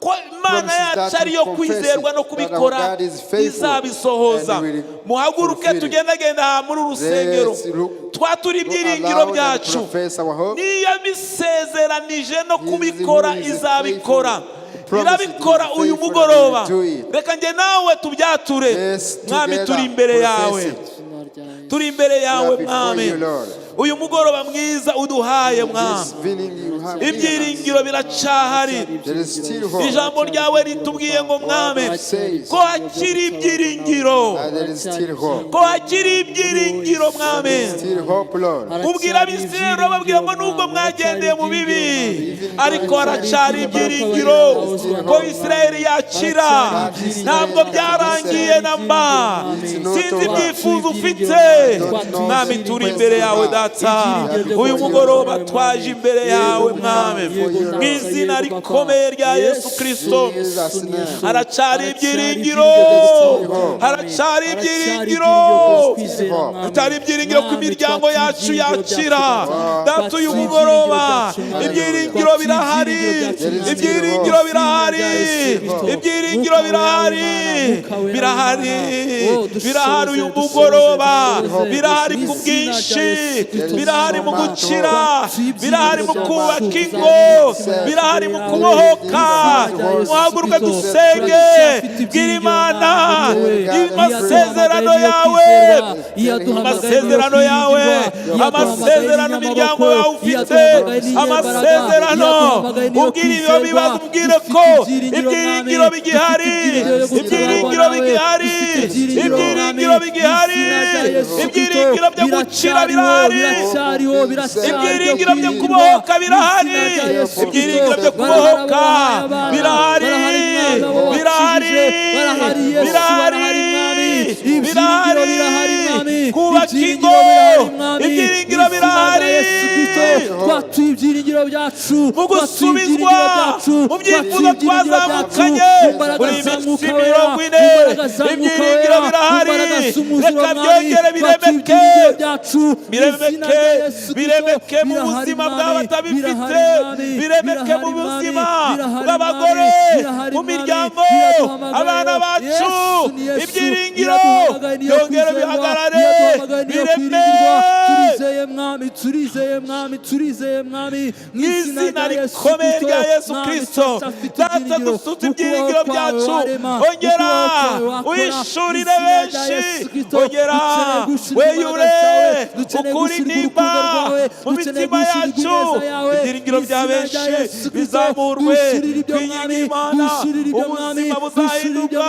Ko Imana yacu ariyo kwizerwa no kubikora izabisohoza. Muhaguruke tugendagenda muri urusengero twatura ibyiringiro byacu niyo bisezeranije no kubikora izabikora irabikora uyu mugoroba reka nge nawe tubyature mwami turi imbere yawe turi imbere yawe mwami uyu mugoroba mwiza uduhaye mwami ibyiringiro biracahari ijambo ryawe ritubwiye ngo mwami ko hakiri ibyiringiro ko hakiri ibyiringiro mwami ubwira abisirayeli bababwira ngo nubwo mwagendeye mu bibi ariko haracari ibyiringiro ko Isirayeli yakira ntabwo byarangiye namba sinzi ibyifuzo ufite mwami turi imbere yawe data uyu mugoroba twaje imbere yawe mwami mu izina rikomeye rya Yesu Kristo haracari ibyiringiro haracari ibyiringiro hatari ibyiringiro ku imiryango yacu yakira data uyu mugoroba ibyiringiro birahari ibyiringiro birahari ibyiringiro birahari birahari birahari uyu mugoroba birahari ku bwinshi birahari mu gukira birahari mu kubaka ingo birahari mu kubohoka muhaguruke dusenge bwira Imana amasezerano yawe amasezerano yawe amasezerano imiryango yawe ufite amasezerano ubwira ibyo bibazo ubwire ko ibyiringiro bigihari ibyiringiro bigihari ibyiringiro bigihari ibyiringiro byo gukira birahari ibyiringiro byo kubohoka birahari ibyiringiro byo kubohoka birahari birahari birahari birahari kubaka ingo ibyiringiro birahari twatuye ibyiringiro byacu mu gusubizwa mu byifuzo twazamukanye muri iminsi 40 ibyiringiro birahari reka byongere biremeke biremeke mu buzima bw'abatabifite biremeke mu buzima bw'abagore mu miryango abana bacu ibyiringiro byongere bihagarare bireme turizeye mwami turizeye mwami turizeye mwami mu izina rikomeye rya Yesu Kristo data dusutse ibyiringiro byacu ongera uyishurire benshi ongera weyure ukuri nimba mu mitima yacu ibyiringiro bya benshi bizamurwe twinginga Imana ubuzima buzahinduka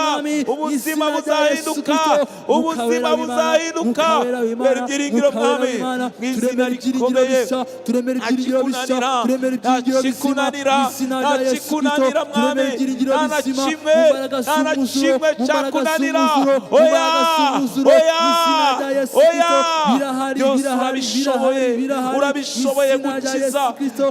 ubuzima buzahinduka ubuzima buzahinduka kubera ibyiringiro mwami mu izina rikomeye ntakikunanira ntakikunanira mwami nta na kimwe cyakunanira oya oya oya byose urabishoboye urabishoboye gukiza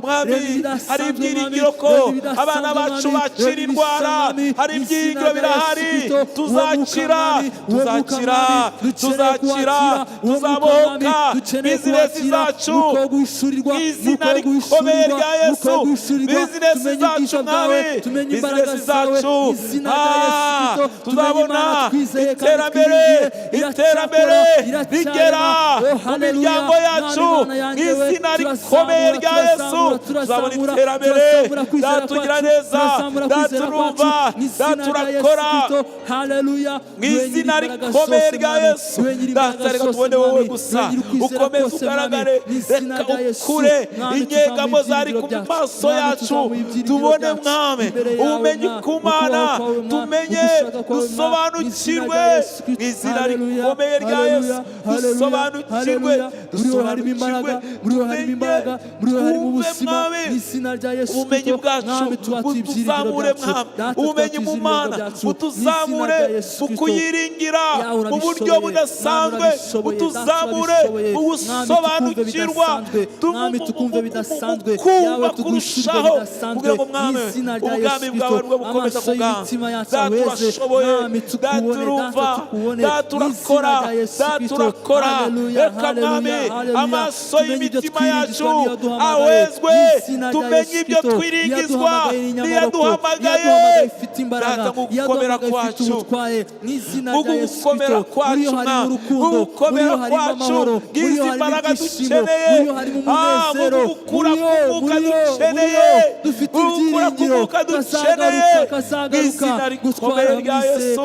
mwami hari ibyiringiro ko abana bacu bakira indwara hari ibyiringiro birahari tuzakira tuzakira tuzakira tuzabohoka bizinesi zacu mu izina rikomeye rya Yesu bizinesi zacu mwami bizinesi zacu tuzabona iterambere iterambere rigera mu miryango yacu mu izina rikomeye rya Yesu tuzabona iterambere datugira neza daturumva daturakora mu izina rikomeye rya Yesu datareka tubone wowe gusa ukomeze ugaragare reka ukure inyegamo zari ku maso yacu tubone mwami ubumenyi ku Mana tumenye dusobanukirwe mu izina rikomeye rya Yesu dusobanukirwe dusobanukirwe ubumenyi bwacu butuzamure mwami ubumenyi mu Mana butuzamure mu kuyiringira mu buryo budasanzwe butuzamure mu gusobanukirwa gusobanukirwa kumva kurushaho kugira ngo mwami ubwami bwawe nibwo bukomeza kuganza. Data urashoboye, data urumva, data urakora, data urakora. Reka mwami amaso y'imitima yacu awezwe tumenye ibyo twiringizwa ntiyaduhamagaye. Data mu gukomera kwacu, mu gukomera kwacu, mu gukomera kwacu ngizi imbaraga dukeneye, mu gukura k'umwuka dukeneye, mu gukura k'umwuka dukeneye. Izina rikomeye rya Yesu,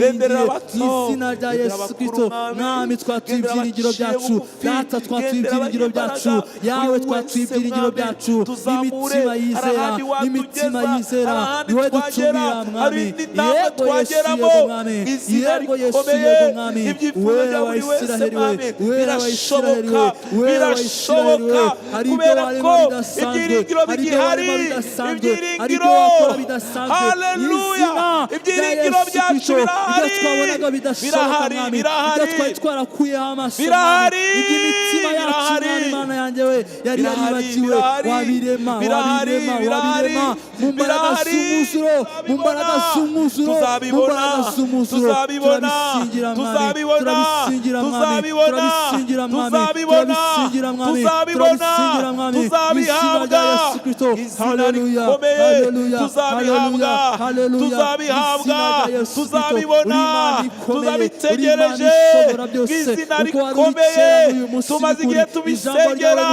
renderera abato, renderera abakuru mwami, twatuye ibyiringiro byacu, data twatuye ibyiringiro byacu, yawe twatuye ibyiringiro byacu, n'imitima yizera, n'imitima yizera, niwe dutumira mwami. Yego Yesu yego mwami, yego Yesu yego mwami, wera wa Isiraheli we, wera wa Isiraheli we, wera wa Isiraheli we. Hari ibyo warema bidasanzwe, hari ibyo warema bidasanzwe, hari ibyo wakora bidasanzwe. Haleluya, ibyiringiro byacu birahari, twabonaga bidashoboka mwami, ibyo twari twarakuyeho amaso mwami, iby'imitima yacu mwami, Mana yanjye we yari yaribagiwe, wabirema, wabirema, wabirema mu mbaraga z'umuzuro, mu mbaraga z'umuzuro, mu mbaraga z'umuzuro. Turabisingira mwami, turabisingira mwami, turabisingira mwami, turabisingira mwami, turabisingira mwami, izina rya Yesu Kristo. Haleluya, haleluya, haleluya, haleluya. Tuzabihabwa, tuzabibona, tuzabitegereje. Izina rikomeye tumaze igihe tubisengera.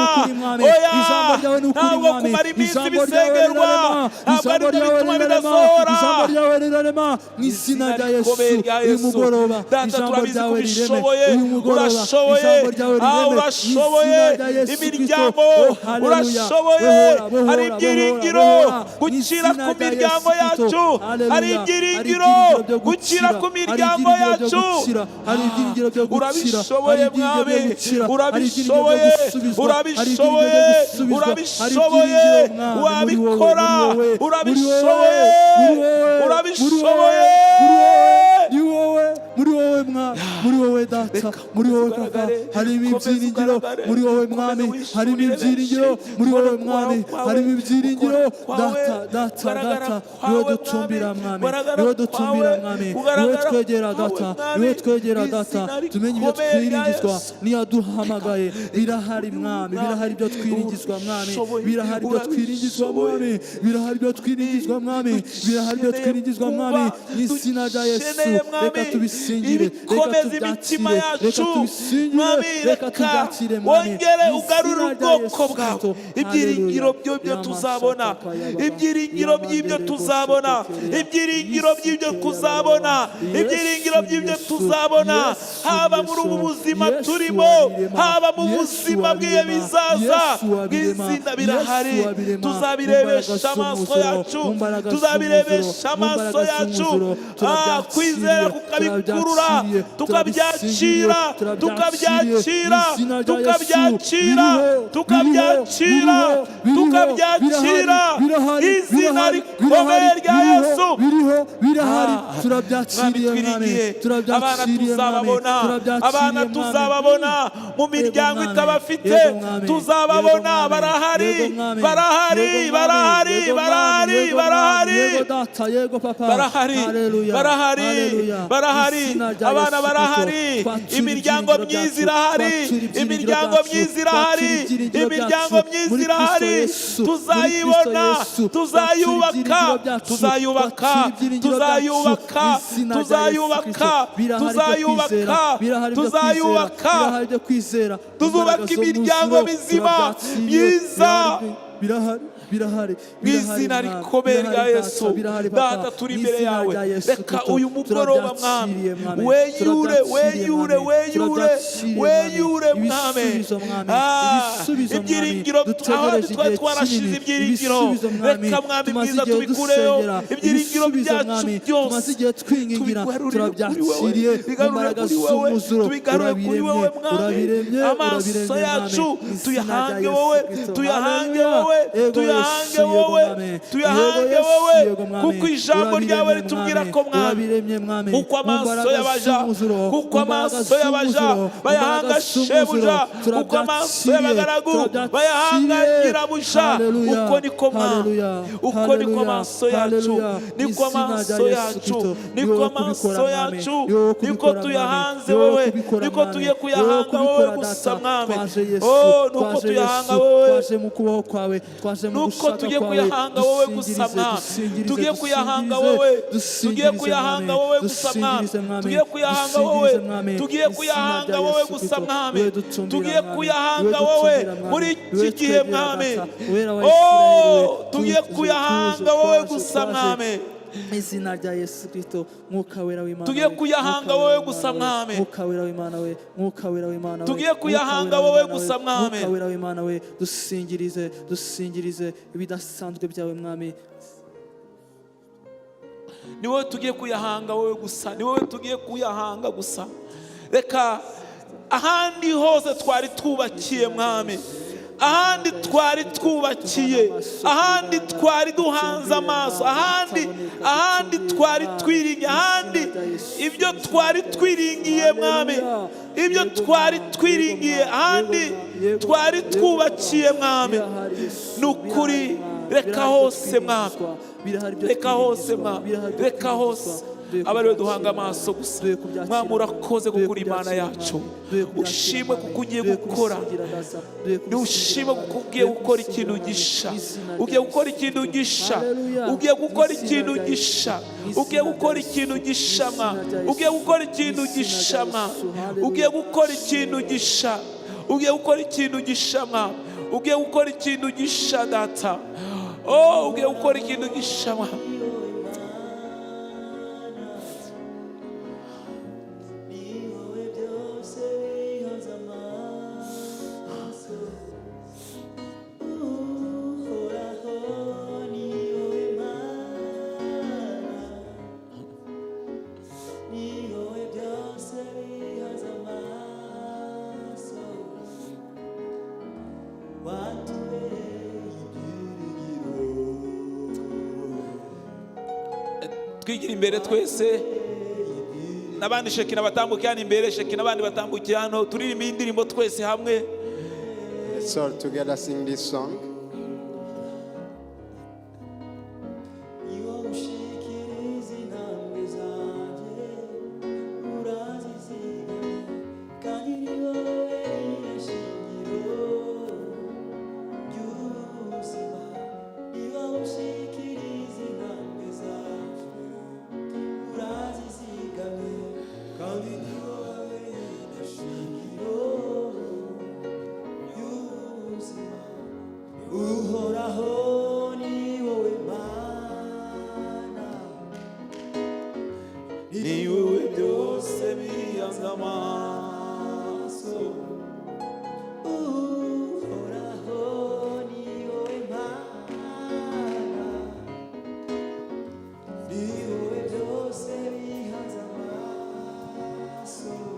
Oya, ntabwo kumara iminsi bisengerwa, ntabwo ari byo bituma bidasohora. Ijambo ryawe rirarema mu izina rya Yesu. Uyu mugoroba ijambo ryawe rireme, uyu mugoroba ijambo ryawe rireme, urashoboye, imiryango urashoboye. Hari ibyiringiro gukira ku miryango yacu, hari ibyiringiro gukira ku miryango yacu. Urabishoboye mwami, urabishoboye, urabishoboye, urabishoboye, wabikora, urabishoboye, urabishoboye. Muri wowe mwami, muri wowe data, muri wowe papa, harimo ibyiringiro. Muri wowe mwami, harimo ibyiringiro. Muri wowe mwami, harimo ibyiringiro. Data, data, data, niwe dutumbira mwami, niwe dutumbira mwami, niwe twegera data, niwe twegera data. Tumenye ibyo twiringizwa niyaduhamagaye. Birahari mwami, birahari ibyo twiringizwa mwami, birahari ibyo twiringizwa mwami, birahari ibyo twiringizwa mwami, birahari ibyo twiringizwa mwami. Izina rya Yesu reka tubisingire, reka tubyakire, reka tubisingire, reka tubyakire mwami. Wongere ugarure ubwoko bwawe. Ibyiringiro by'ibyo tuzabona, ibyiringiro by'ibyo tuzabona, ibyiringiro by'ibyo tuzabona, ibyiringiro by'ibyo tuzabona, haba muri ubu buzima turimo, haba mu buzima bw'ibihe bizaza. Izina birahari, tuzabirebesha amaso yacu, tuzabirebesha amaso yacu. Kwizera kukabikurura, tukabyakira, tukabyakira, tukabyakira, tukabyakira, tukabyakira. Izina rikomeye rya Yesu birahari, turabyakiriye mwami, turabyakiriye mwami, abana tuzababona mu miryango itabafite, tuzababona. Barahari, barahari, barahari, barahari, barahari, barahari, barahari, barahari. Abana barahari, imiryango myiza irahari, imiryango myiza irahari, imiryango myiza irahari. Tuzayibona, tuzayubaka, tuzayubaka, tuzayubaka, tuzayubaka, tuzayubaka, tuzayubaka. Tuzubaka imiryango mizima myiza. Birahari, izina rikomeye rya Yesu. Data turi imbere yawe, reka uyu mugoroba mwami weyure, weyure, weyure, weyure mwami. Ibyiringiro aho twari twarashize ibyiringiro, reka mwami mwiza tubikureyo. Ibyiringiro byacu byose tubigarurire kuri wowe, tubigarure kuri wowe mwami. Amaso yacu tuyahange wowe, tuyahange wowe, tuyahange tuyahange wowe, tuyahange wowe, kuko ijambo ryawe ritubwira ko mwami, kuko amaso y'abaja, kuko amaso y'abaja bayahanga shebuja, kuko amaso y'abagaragu bayahanga nyirabuja, uko niko mwami, uko niko amaso yacu, niko amaso yacu, niko amaso yacu, niko tuyahanze wowe, niko tugiye kuyahanga wowe gusa mwami, oh nuko tuyahanga wowe, nuko tugiye kuyahanga wowe gusa mwami, tugiye kuyahanga wowe, tugiye kuyahanga wowe gusa mwami, tugiye kuyahanga wowe, tugiye kuyahanga wowe gusa mwami, tugiye kuyahanga wowe muri iki gihe mwami, oh tugiye kuyahanga wowe gusa mwami, izina rya Yesu Kristo, mwuka wera w'Imana, tugiye kuyahanga wowe gusa mwami, mwuka wera w'Imana we, mwuka wera w'Imana we, tugiye kuyahanga wowe gusa mwami, mwuka wera w'Imana we, dusingirize, dusingirize ibidasanzwe byawe mwami, ni wowe tugiye kuyahanga wowe gusa, ni wowe tugiye kuyahanga gusa. Reka ahandi hose twari twubakiye mwami, ahandi twari twubakiye, ahandi twari duhanze amaso, ahandi twari twiringiye, ahandi ibyo twari twiringiye mwami, ibyo twari twiringiye, ahandi twari twubakiye mwami, nukuri reka hose mwami, reka hose mwami, reka hose abariwe duhanga amaso gusa mwami, urakoze kuko Imana yacu, ushimwe kuko ugiye gukora, ushimwe kuko ugiye gukora ikintu gisha, ugiye gukora ikintu gisha, ugiye gukora ikintu gisha, ugiye gukora ikintu gisha mwami, ugiye gukora ikintu gisha mwami, ugiye gukora ikintu gisha, ugiye gukora ikintu gisha mwami, ugiye gukora ikintu gisha data, oh ugiye gukora ikintu gisha mwami. Twigira imbere twese, nabandi sheki nabatambukiye hano imbere, sheki nabandi batambukiye hano, turirimba indirimbo twese hamwe. Let's all together sing this song.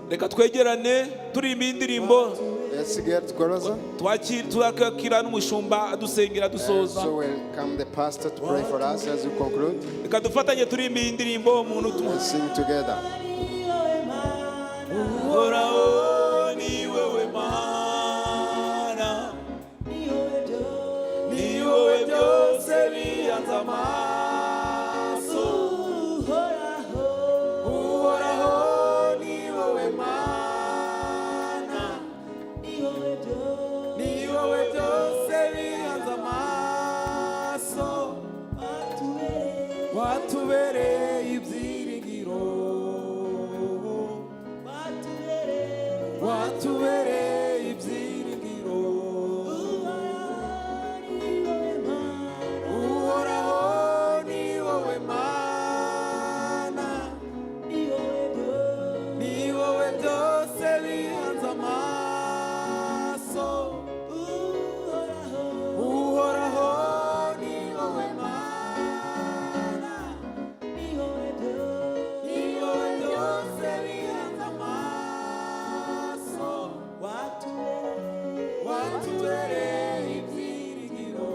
Reka twegerane turirimba indirimbo, Let's get closer. twakira n'umushumba adusengera dusoza. So welcome the pastor to pray for us as we conclude. Reka dufatanye turirimba indirimbo umuntu tumwe. Let's sing together. Uhoraho ni wewe Mana, ni wowe byose bihanze amaso. Uhoraho ni wowe Mana, ni wowe byose bihanze amaso. Watubereye ibyiringiro, watubereye ibyiringiro. Uhoraho ni wowe Mana, ni wowe byose bihanze amaso. Uhoraho ni wowe Mana, ni wowe byose bihanze amaso. Watubereye ibyiringiro,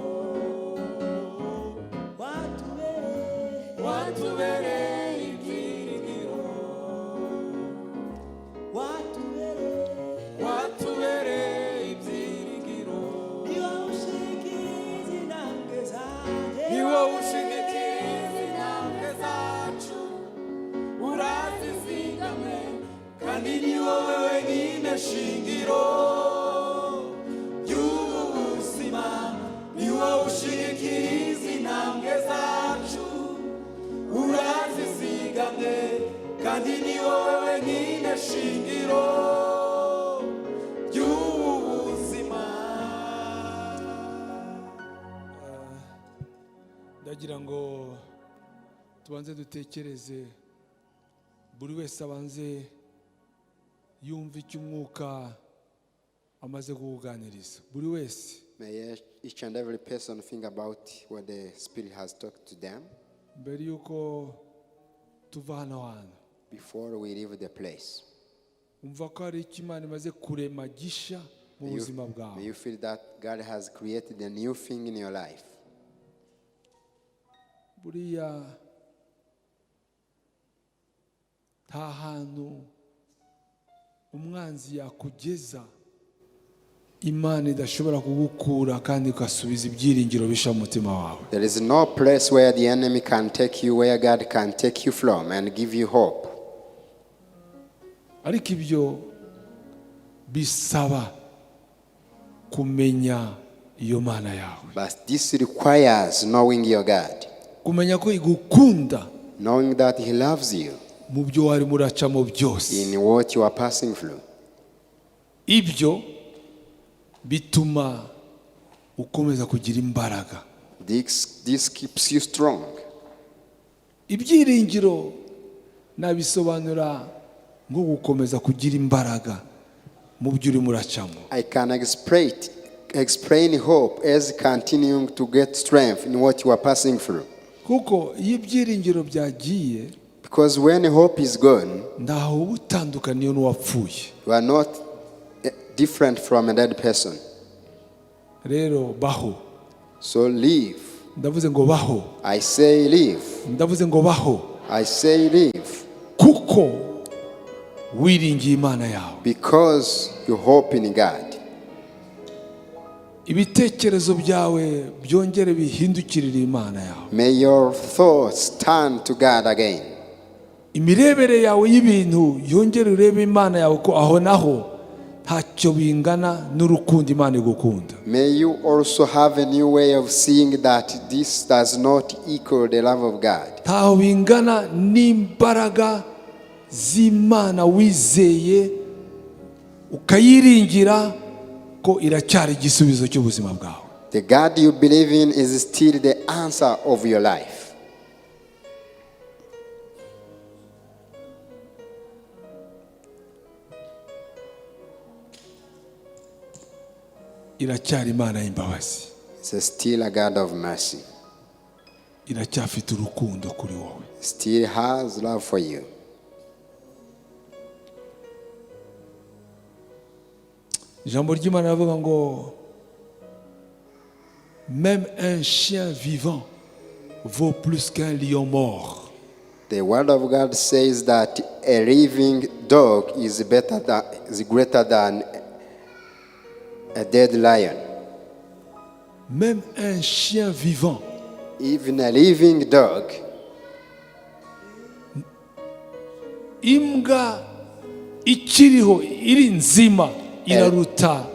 ushikiriza intambwe zacu urazizigamye kandi ni wowe wenyine shingiro ry'ubuzima. Ndagira ngo tubanze dutekereze, buri wese abanze yumva icyo umwuka amaze kuganiriza. Buri wese. May each and every person think about what the Spirit has talked to them mbere yuko tuva hano hantu. before we leave the place. Umva ko hari icyo Imana imaze kurema gisha mu buzima May bwawe. you feel that God has created a new thing in your life. Buriya nta hantu umwanzi yakugeza Imana idashobora kugukura kandi ukasubiza ibyiringiro bisha mu mutima wawe. There is no place where the enemy can take you, where God can take you from and give you hope. Ariko ibyo bisaba kumenya iyo Mana yawe. But this requires knowing your God, Kumenya ko igukunda knowing that He loves you mu byo wari muracamo byose. in what you are passing through. Ibyo bituma ukomeza kugira imbaraga. This keeps you strong. Ibyiringiro nabisobanura ngo gukomeza kugira imbaraga mu byo uri muracamo. I can explain hope as continuing to get strength in what you are passing through. Kuko iyo ibyiringiro byagiye, Because when hope is gone, ndaho ubutandukaniye n'uwapfuye. you are not different from a dead person. Rero baho. So live. Ndavuze ngo baho. I say live. Ndavuze ngo baho. I say live. Kuko wiringiye Imana yawe. Because you hope in God. Ibitekerezo byawe byongere bihindukirire Imana yawe. May your thoughts turn to God again. Imirebere yawe y'ibintu yongere urebe Imana yawe ko aho naho ntacyo bingana n'urukundo Imana igukunda. May you also have a new way of seeing that this does not equal the love of God. Ntaho bingana n'imbaraga z'Imana wizeye ukayiringira ko iracyari igisubizo cy'ubuzima bwawe. The God you believe in is still the answer of your life. Iracyari Imana y'imbabazi. It's still a God of mercy. Iracyafite urukundo kuri wowe. Still has love for you. Ijambo ry'Imana ravuga ngo même un chien vivant vaut plus qu'un lion mort. The word of God says that a living dog is greater than a dead lion. Même un chien vivant. Even a living dog. Imbwa ikiriho iri nzima iraruta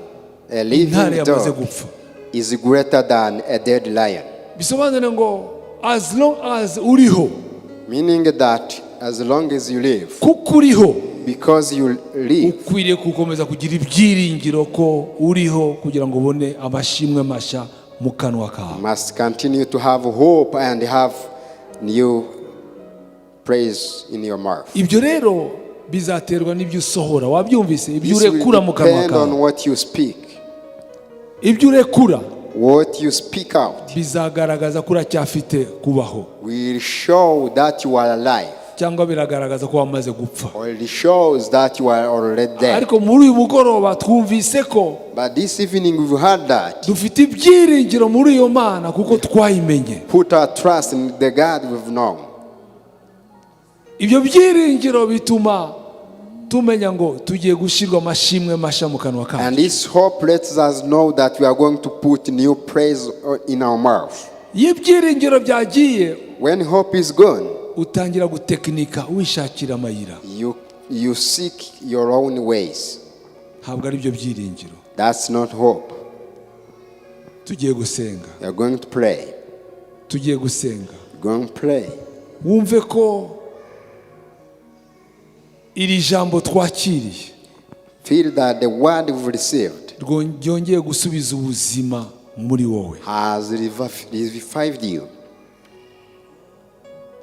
A living intare yamaze dog gupfa. is greater than a dead lion. Bisobanura ngo as long as uriho, Meaning that as long as you live, kuko uriho, because you live, ukwiriye gukomeza kugira ibyiringiro ko uriho kugira ngo ubone amashimwe mashya mu kanwa kawe. must continue to have hope and have new praise in your mouth. Ibyo rero bizaterwa n'ibyo usohora. Wabyumvise? Ibyo This will urekura mu kanwa depend on kawe. what you speak. Ibyo urekura What you speak out bizagaragaza ko uracyafite kubaho, will show that you are alive, cyangwa biragaragaza ko wamaze gupfa. or it shows that you are already dead. Ariko muri uyu mugoroba twumvise ko But this evening we've heard that. dufite ibyiringiro muri iyo Mana kuko twayimenye. Put our trust in the God we've known. Ibyo byiringiro bituma tumenya ngo tugiye gushirwa amashimwe mashya mu kanwa kacu. And this hope lets us know that we are going to put new praise in our mouth. Iyo ibyiringiro byagiye, When hope is gone, utangira gutekinika wishakira amayira. you seek your own ways. Ntabwo ari byo byiringiro. That's not hope. tugiye gusenga. We are going to pray. Tugiye gusenga. We're going to pray. Wumve ko iri jambo twakiriye, Feel that the word we've received ryongeye gusubiza ubuzima muri wowe. has revived you.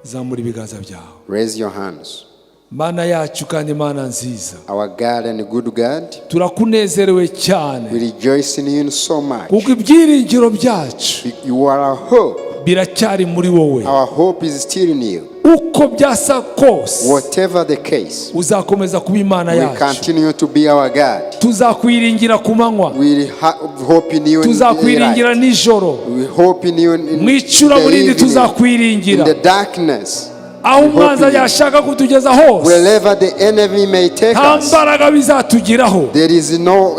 Zamura ibiganza byawe. Raise your hands. Mana yacu kandi Mana nziza, Our God and good God, turakunezerewe cyane we rejoice in you so much. kuko ibyiringiro byacu You are our hope. biracyari muri wowe. Our hope is still in you. Uko byasa kose Whatever the case, uzakomeza kuba Imana we yacu. continue to be our God. Tuzakwiringira ku manywa, We hope in you in the tuzakwiringira daylight. nijoro, We hope in you in mu the icuraburindi evening, in tuzakwiringira. the darkness. Aho We hope umwanzi in you. yashaka kutugeza hose, Wherever the enemy may take nta us, mbaraga bizatugiraho,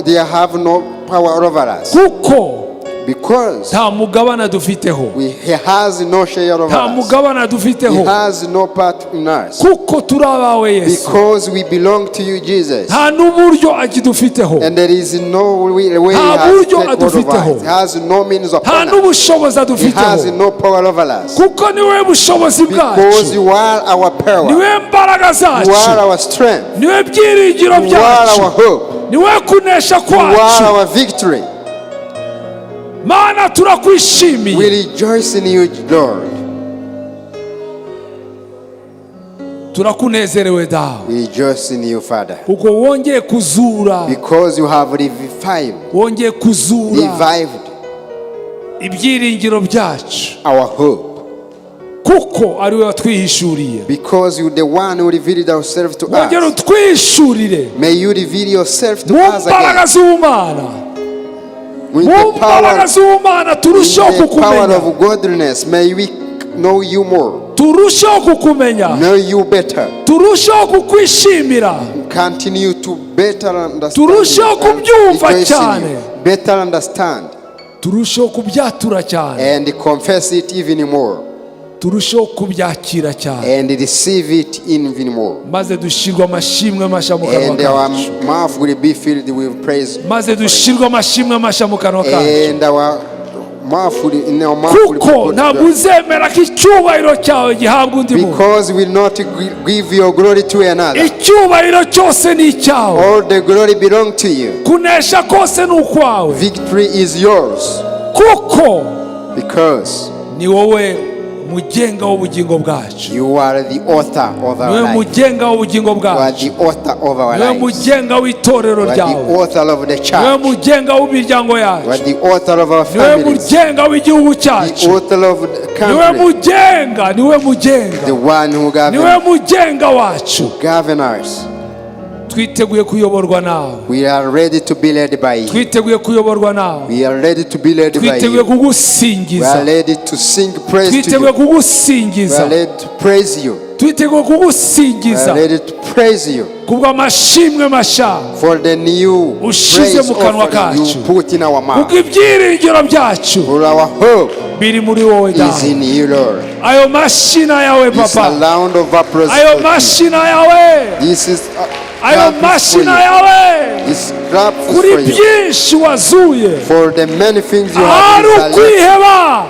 they have no power over us. kuko Because nta mugabane dufiteho, he has no share over nta us. mugabane He dufiteho, has no part in us. kuko turi abawe Yesu. Because we belong to you, Jesus. Nta n'uburyo akidufiteho, And there is no way he Nta has buryo take hold of adufiteho. us. He has no means nta upon us. n'ubushobozi He has adufiteho, no power over us. kuko niwe bushobozi Because bwacu, you are our power. niwe mbaraga You are zacu, our strength. niwe byiringiro You are byacu, our hope. niwe kunesha You are kwacu. our victory. Mana We turakwishimiye, rejoice in you, Lord. turakunezerewe dawe, We rejoice in you, Father. kuko wongeye kuzura, Because you have revived wongeye kuzura ibyiringiro byacu, our hope. kuko ari we watwihishuriye. Because you are the one who revealed yourself to Wongere us. utwihishurire May you reveal yourself to mu us mbaraga again. z'ubumana, With mu the power, mbaraga z'ubumana turusheho the power kukumenya, of godliness, may we know you more, turusheho kukumenya, know you better, turusheho kukwishimira, continue to better understand turusheho you and kubyumva rejoice in cyane, you, better understand turusheho kubyatura cyane, and confess it even more, turusheho kubyakira cyane, and receive it even more. maze dushirwe amashimwe mashya mu kanwa And our kacu, mouth will be filled with praise. maze dushirwe amashimwe mashya mu kanwa kacu, And our mouth will, in our mouth will be kuko put ntabwo down. uzemera ko icyubahiro cyawe gihabwa undi muntu. Because we will not give your glory to another. Icyubahiro cyose ni icyawe, All the glory belongs to you. kunesha kose ni ukwawe, Victory is yours. kuko Because ni wowe mugenga w'ubugingo bwacu, you are the author of our niwe life. mugenga w'ubugingo You are bwacu, the author of our niwe lives. mugenga w'itorero You are ryawe, the author of the niwe church. mugenga w'imiryango You are yacu, the author of our niwe families. mugenga w'igihugu The cyacu, author of the niwe country. mugenga, niwe mugenga, The one who niwe mugenga wacu. governs. Twiteguye kuyoborwa nawe, We are ready to be led by you. twiteguye kuyoborwa nawe, We are ready to be led by twiteguye you. We kugusingiza, are ready to sing praise to twiteguye you. We kugusingiza, are ready to praise you. twiteguye We are kugusingiza ready to praise you kubw'amashimwe mashya for the new ushize praise mu kanwa offering kacu, you put in our mouth. kuko ibyiringiro byacu For our hope biri muri wowe is dawe. in you, Lord. Ayo mashina yawe This papa, sound of applause ayo for you. mashina yawe, This is ayo clap is for mashina you. yawe, This clap is kuri for you. byinshi wazuye, For the many things you ahari have done. ukwiheba,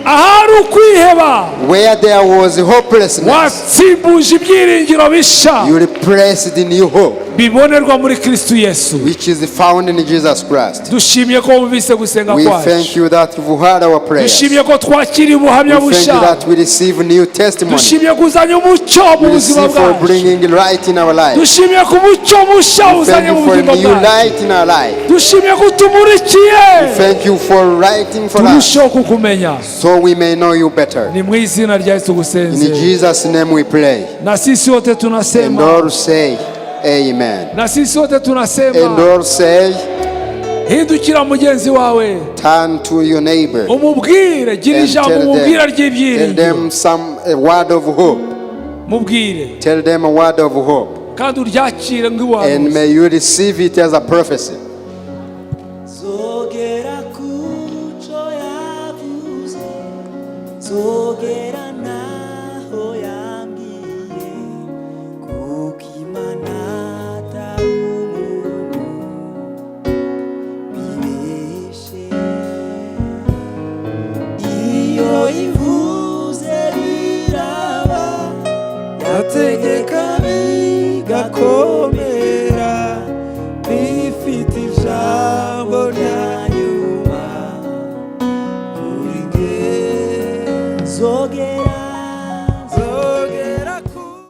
ahari ukwiheba, Where there was hopelessness, watsimbuje ibyiringiro bisha you replaced in new hope, bibonerwa muri Kristo Yesu. which is found in Jesus Christ. Dushimye ko wumvise gusenga We kwacu, thank you that you've heard our prayers. dushimye ko twakiriye ubuhamya We thank you busha, that we receive new testimony. dushimye kuzanya umucyo mu We buzima receive for bwacu, bringing light in our life. dushimye ku mucyo mushya We uzanye thank mu you for bugingo new bwacu, light in our life. dushimye ko utumurikiye, Thank you for writing for us turusheho kukumenya. so we may know you better. Ni mu izina rya Yesu In gusenze, Jesus' name we pray. na sisi wote And tunasema, all say amen. na sisi wote And tunasema, all say, hindukira mugenzi wawe, turn to your neighbor umubwire, gira and ijambo tell umubwira them ry'ibyiringiro, a word of hope. mubwire Tell them a word of hope. kandi uryakire And nk'iwawe. may you receive it as a prophecy. zogera kuco yavuze zogera naho yambwiye kuko Imana atari umuntu bibeshe uzogera